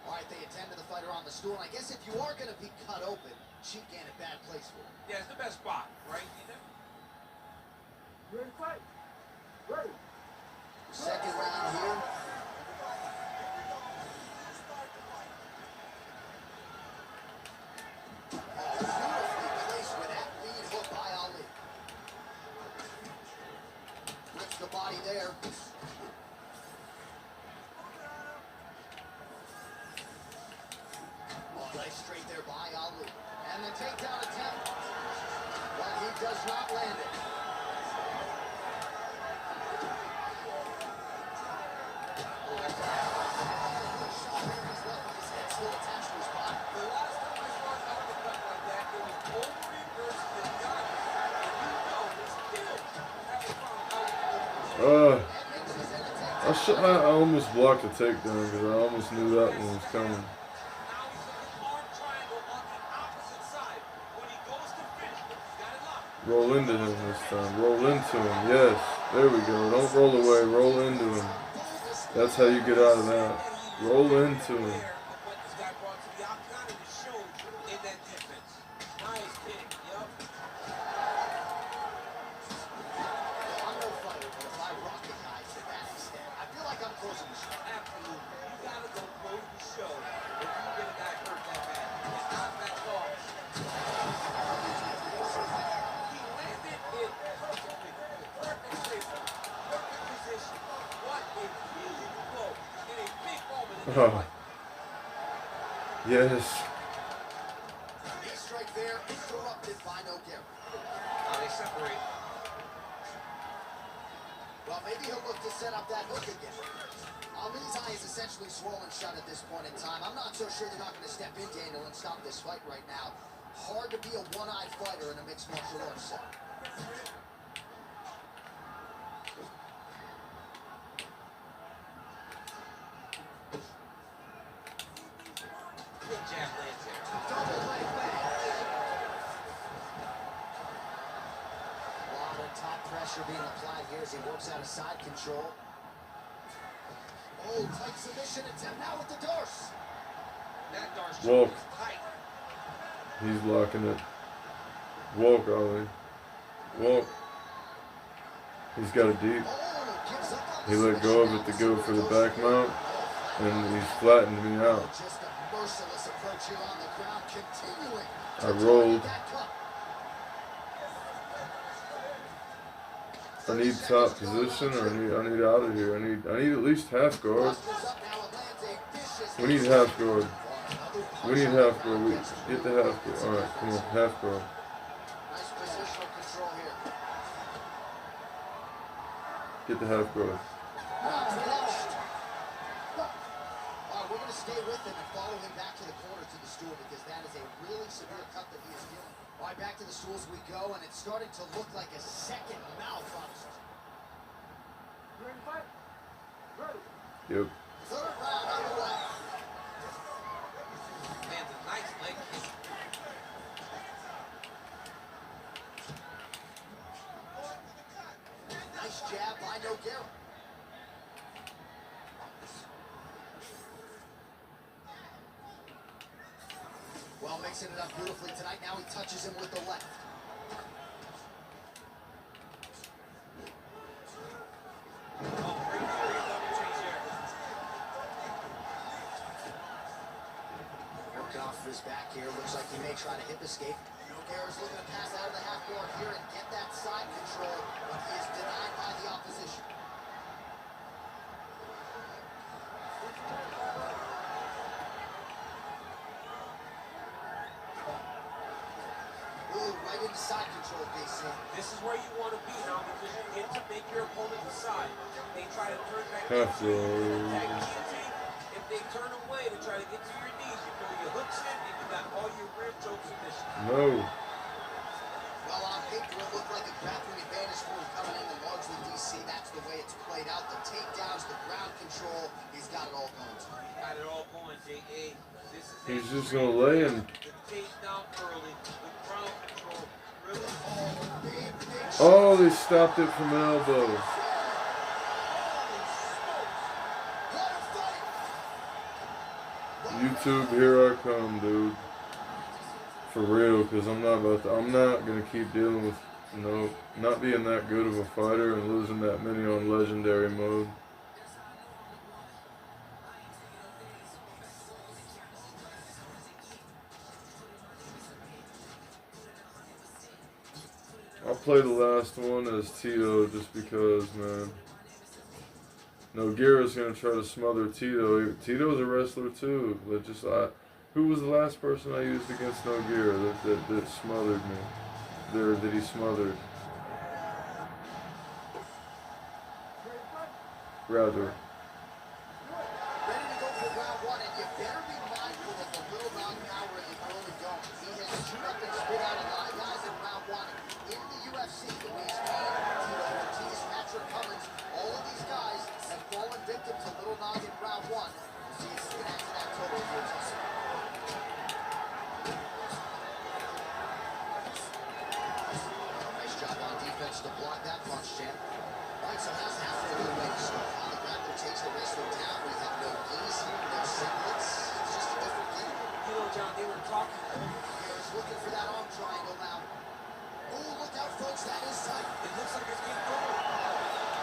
All right, they attend to the fighter on the stool, and I guess if you are going to be cut open, cheek gain a bad place for him. Yeah, it's the best spot, right? Ready to fight? Ready. Second round here. Oh, beautifully placed with that lead hook by Ali. Rips the body there. Oh, nice straight there by Ali. And the takedown attempt. But he does not land it. Still attached to his body. The last time I saw an uppercut like that, it was Overeem versus Ngannou. And you know, it's still having fun I almost blocked the takedown because I almost knew that one was coming. Now he's in the arm triangle on the opposite side. When he goes to finish, he's got it locked. Roll into him this time. Roll into him. Yes. There we go. Don't roll away. Roll into him. That's how you get out of that. Roll into him. What this guy brought to the octagon and it showed in that defense. Nice kick, yup. Oh. Yes. Knee strike there, interrupted by Nogueira. They separate. Well, maybe he'll look to set up that hook again. Ali's eye is essentially swollen shut at this point in time. I'm not so sure they're not going to step in, Daniel, and stop this fight right now. Hard to be a one-eyed fighter in a mixed martial arts set. Good jab lands there. Double leg bang. A lot of top pressure being applied here as he works out of side control. Oh, tight submission attempt now with the Darce. That Darce Walk. choke is tight. He's blocking it. Walk, Ali. Walk. He's got it deep. Oh, gives up on He the let go of submission. it to go for the back mount, and he's flattened me out. Just a merciless approach here on the ground, continuing I to rolled. target that cup. I need top position, or I need out of here. I need at least half guard. Busters up now and lands a vicious We need half guard. Another We need punch half guard. Get the half guard. All right, come on, half guard. Nice positional control here. Get the half guard. Round finished. We're going to stay with him and follow him back to the corner to the stool because that is a really severe cut that he is dealing. All right, back to the stools we go, and it's starting to look like a second mouth on his Yep. third round underway. Lands a nice leg kick. Nice jab by Nogueira. Well, mixing it up beautifully tonight. Now he touches him with the left. Oh, great double change there. Working off of his back here. Looks like he may try to hip escape. Nogueira's looking to pass out of the half guard here and get that side control, but he is denied by the opposition. Ooh, right into side control, DC. This is where you want to be now because you get to make your opponent decide. They try to turn back Half into you. guard. That guillotine, if they turn away to try to get to your knees, you throw your hooks in and you got all your rear choke submissions. No. Well, on paper, it looked like a battling advantage for him coming in, and largely DC, that's the way it's played out. The takedowns, the ground control, he's got it all going tonight. Got it all going, J.A. This is He's a just gonna lay him. The takedown early, the ground control, really. Oh, they stopped it from elbow. What a fight! YouTube, here I come, dude. For real, because I'm not gonna keep dealing with, not being that good of a fighter and losing that many on legendary mode. I'll play the last one as Tito just because, man. Nogueira's gonna try to smother Tito. Tito's a wrestler too, but who was the last person I used against Nogueira that smothered me? That he smothered. Rather. Ready to go for round one, and you better be mindful of the little knock power in the early going. He has chewed up and spit out a lot of guys in round one. In the UFC, Louise Payne, Tito Ortiz, Patrick Cummins, all of these guys have fallen victim to little knock in round one. We'll see if he can add to that total of Ortiz. Nice job on defense to block that punch, champ. All right, so how's half of the way to start? On the ground, there takes the wrestler down. We have no knees here, no singlets. It's just a different game. You know, John, they were talking. Here's looking for that arm triangle now. Oh, look out, folks. That is tight. It looks like it's getting going.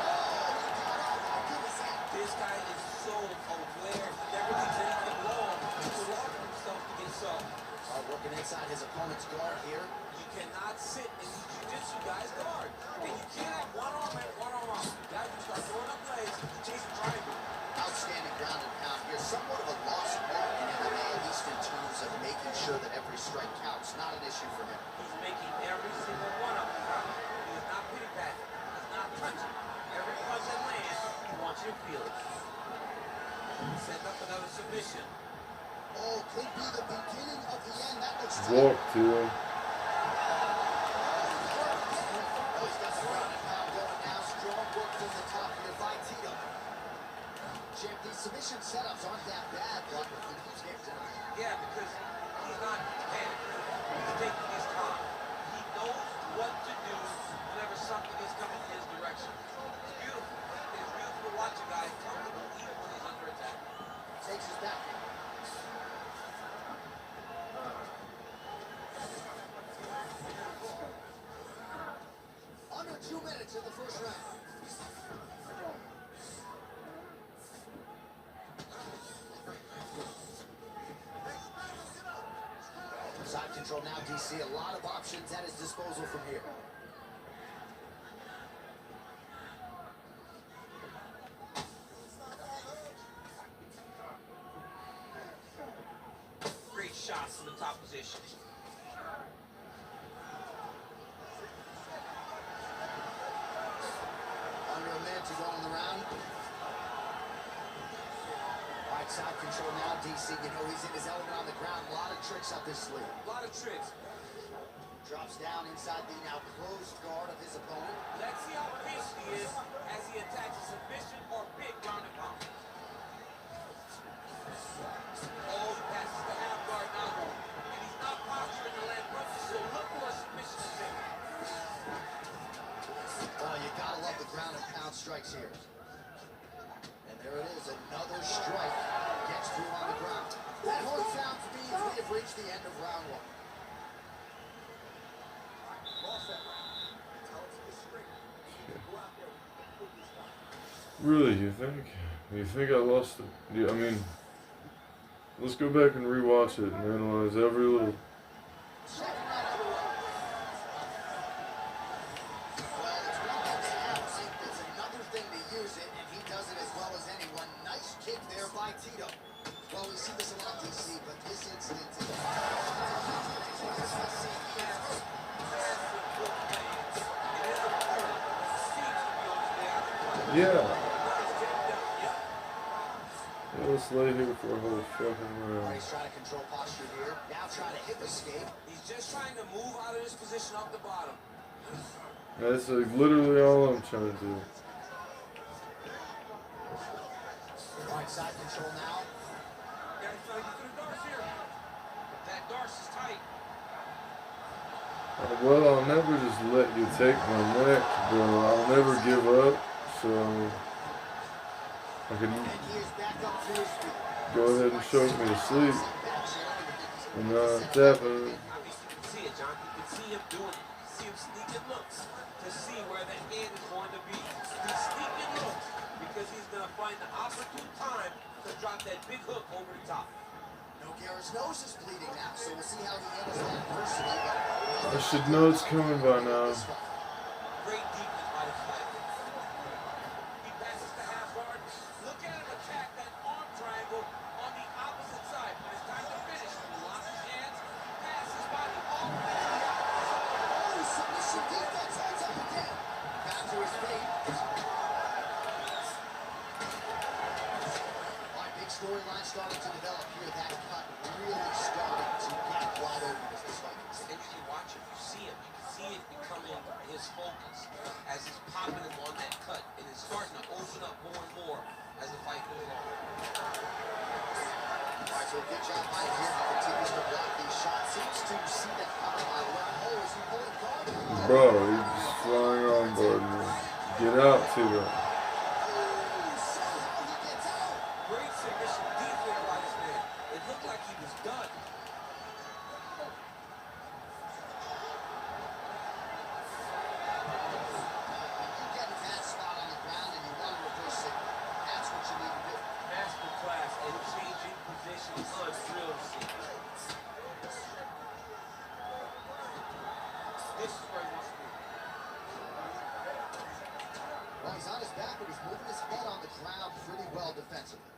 Oh, he got off. How good is that? This guy is so aware. He never leaves anything long. He's allowing himself to get soft. Working inside his opponent's guard here. You cannot sit in these jiu-jitsu guys guard. And you can't have one arm and one arm out. You got to start throwing up legs, chase a triangle. Outstanding ground and pound here. Somewhat issue for him. He's making every single one of them count. He is not pity patting. He's not touching. Every punch that lands, he wants you to feel it. Setting up another submission. Oh, could be the beginning of the end. That looks tight. Walk to him. Oh, he's got the ground and pound going now. Strong work from the top here by Tito. Champ, these submission setups aren't that bad, but he keeps getting denied. Yeah, because he's not panicking. He's taking his time. He knows what to do whenever something is coming in his direction. It's beautiful. It's beautiful to watch a guy comfortable even when he's under attack. Takes his back. Under 2 minutes in the first round. Side control now, DC. A lot of options at his disposal from here. Great shots from the top position. Under a minute to go in the round. All right, side control now, DC. You know he's in his element on the ground. A lot of tricks up his sleeve. A lot of tricks. Drops down inside the now closed guard of his opponent. Let's see how patient he is as he attacks a submission or big ground and pound. Oh, he passes the half guard now. And he's not posturing to land punches, so look for a submission attempt. Oh, you gotta love the ground and pound strikes here. And there it is, another strike. Gets through on the ground. That horn sounds means we have reached the end of round one. Really, you think? You think I lost it? Yeah, I mean, let's go back and rewatch it and analyze every little. Second round of the way. Well, it's one thing to have it, it's another thing to use it, and he does it as well as anyone. Nice kick there by Tito. Well, we see this a lot, DC, but this incident is Yeah. Let's lay here for a whole fucking round. He's trying to control posture here. Now trying to hip escape. He's just trying to move out of this position off the bottom. That's like literally all I'm trying to do. Right side control now. Yeah, he's trying to get to the Darce here. That Darce is tight. Well, I'll never just let you take my neck, bro. I'll never give up, so I can And he is back up to his feet. go ahead and choke me to sleep and not tapping. I mean, you can see it, John. You can see him doing it. You can see him sneaking looks to see where the hand is going to be. He's sneaking looks because he's going to find the opportune time to drop that big hook over the top. Nogueira's nose is bleeding now, so we'll see how he handles that adversity. I should know it's coming by now. Great defense by the fighter. He passes the half guard. Look at him attack that arm triangle on the opposite side. When it's time to finish, he locks his hands, passes his body all the way to the opposite. Oh, submission defense holds up again. Back to his feet. All right, big storyline starting to develop here. That cut really starting to get wide open as this fight continues. And you watch it, you see it. You can see it becoming his focus as he's popping him on that cut. And it's starting to open up more and more as the fight goes on. All right, so a good job by him here. He continues to block these shots. Seems to see that coming by the way. Oh, is he pulling guard? Bro, he's just flying on, buddy. Get out, Tito. Oh, somehow he gets out. Great submission defense by this man. It looked like he was done. You get in that spot on the ground and you want to reverse it. That's what you need to do. Master class and changing positions unreal to see. This is where he wants to be. Well, he's on his back, but he's moving his head on the ground pretty well defensively.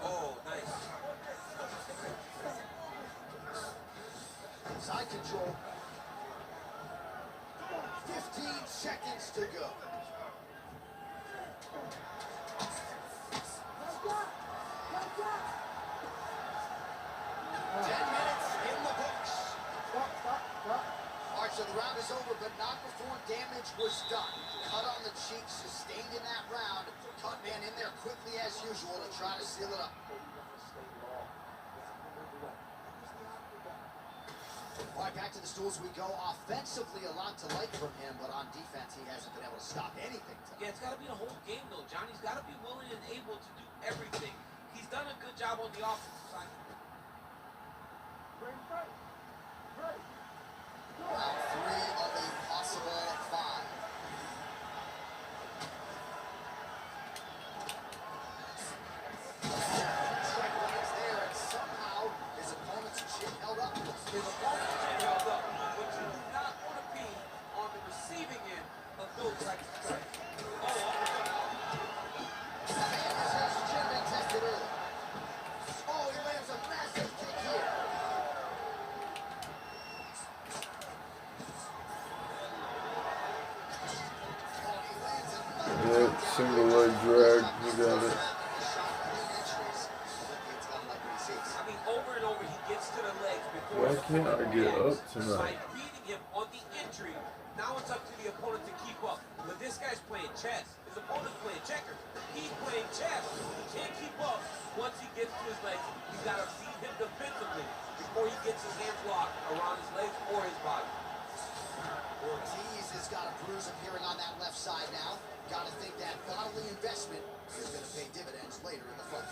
Oh, nice. Side control. 15 seconds to go. 10 minutes in the books. All right, so the round is over, but not before damage was done. Cut on the cheek, sustained in that round. Cut man in there quickly as usual to try to seal it up. All right, back to the stools we go. Offensively, a lot to like from him, but on defense, he hasn't been able to stop anything tonight. Yeah, it's got to be the whole game, though, Johnny's got to be willing and able to do everything. He's done a good job on the offensive side. Round 3 of a possible 5. Strike lands there, and somehow his opponent's chin held up. His opponent's chin held up, but you do not want to be on the receiving end of those types of strikes. Has his chin been tested early? Oh, he lands a massive kick here. Yeah, single leg drag. You got it. I mean, over and over, he gets to the legs before. Why can't I get up By tonight? beating him on the entry, now it's up to the opponent to keep up. But this guy's playing chess. His opponent's playing checkers. He's playing chess. He can't keep up once he gets to his legs. You got to beat him defensively before he gets his hands locked around his legs or his body. Ortiz has got a bruise appearing on that left side now. Got to think that bodily investment is going to pay dividends later in the fight.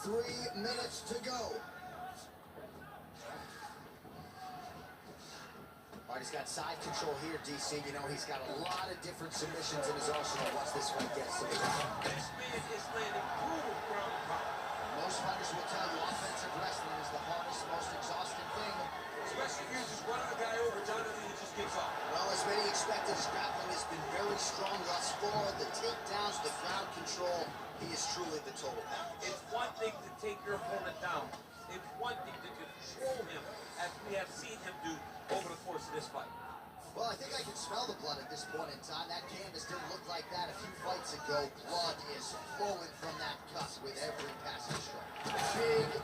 3 minutes to go. All right, he's got side control here, DC. You know, he's got a lot of different submissions in his arsenal once this fight gets to the ground. This man is landing brutal ground and pound. Most fighters will tell you offensive wrestling is the hardest, most exhausting thing. Especially if you're just running a guy over, Jonathan, he just gets off. Well, as many expected, his grappling has been very strong thus far. The takedowns, the ground control, he is truly the total package. It's one thing to take your opponent down. It's one thing to control him, as we have seen him do over the course of this fight. Well, I think I can smell the blood at this point in time. That canvas didn't look like that a few fights ago. Blood is flowing from that cut with every passing strike.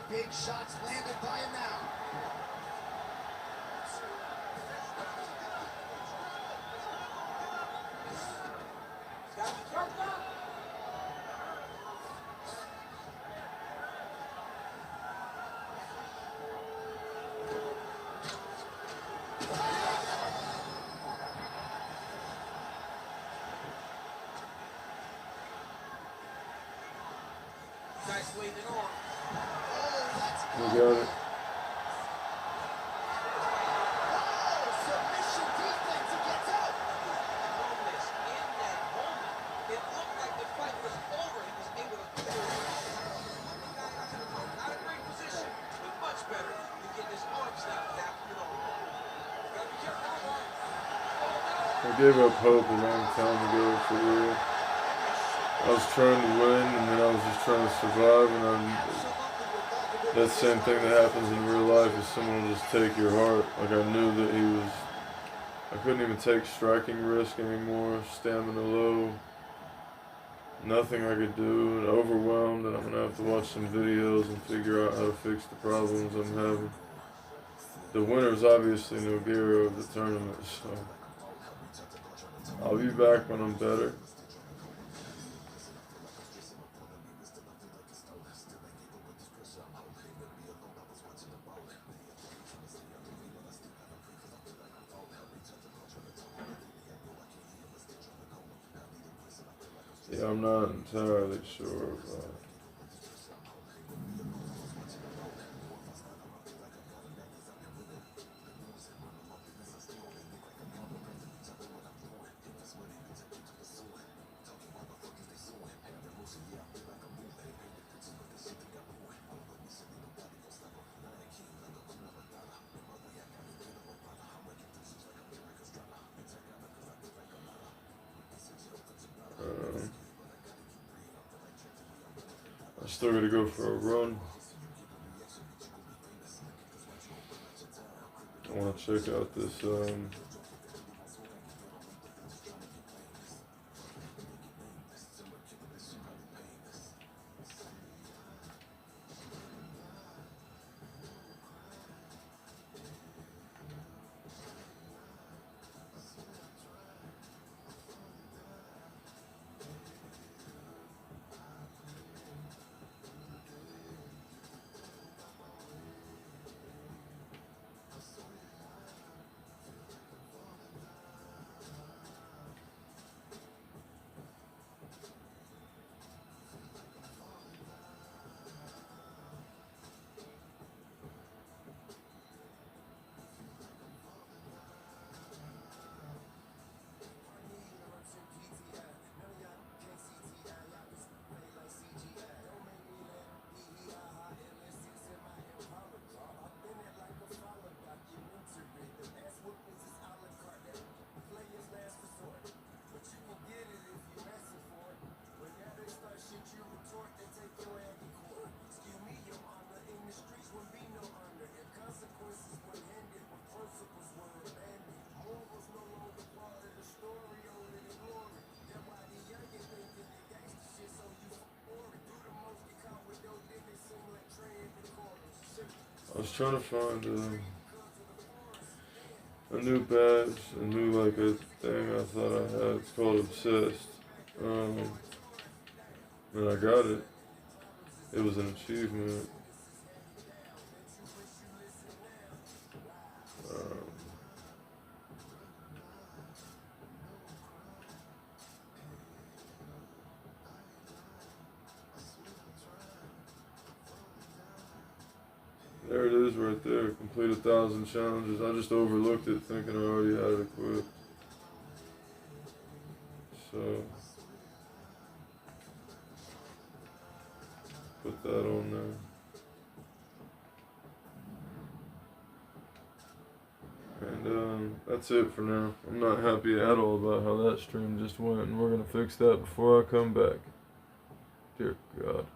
Big shots landed by him now. Got to be careful. Nice waving on. Oh, that's You got it. Oh, submission defense. He gets out. Calmness in that moment. It looked like the fight was over. He was able to clear it. Not a great position, but much better than getting his arm snapped after it over. Gotta be careful. Oh, I gave up hope a long time ago, for real. I was trying to win, and then I was just trying to survive, and that same thing that happens in real life is someone will just take your heart. Like, I knew that I couldn't even take striking risk anymore, stamina low, nothing I could do, and overwhelmed, and I'm going to have to watch some videos and figure out how to fix the problems I'm having. The winner's obviously Nogueira of the tournament, so I'll be back when I'm better. Yeah, I'm not entirely sure about I still gotta go for a run. want to check out this I was trying to find a new badge, a new like a thing I thought I had. It's called Obsessed, and I got it. It was an achievement. There it is right there. Complete 1,000 challenges. I just overlooked it thinking I already had it equipped. So, put that on there. And that's it for now. I'm not happy at all about how that stream just went, and we're going to fix that before I come back. Dear God.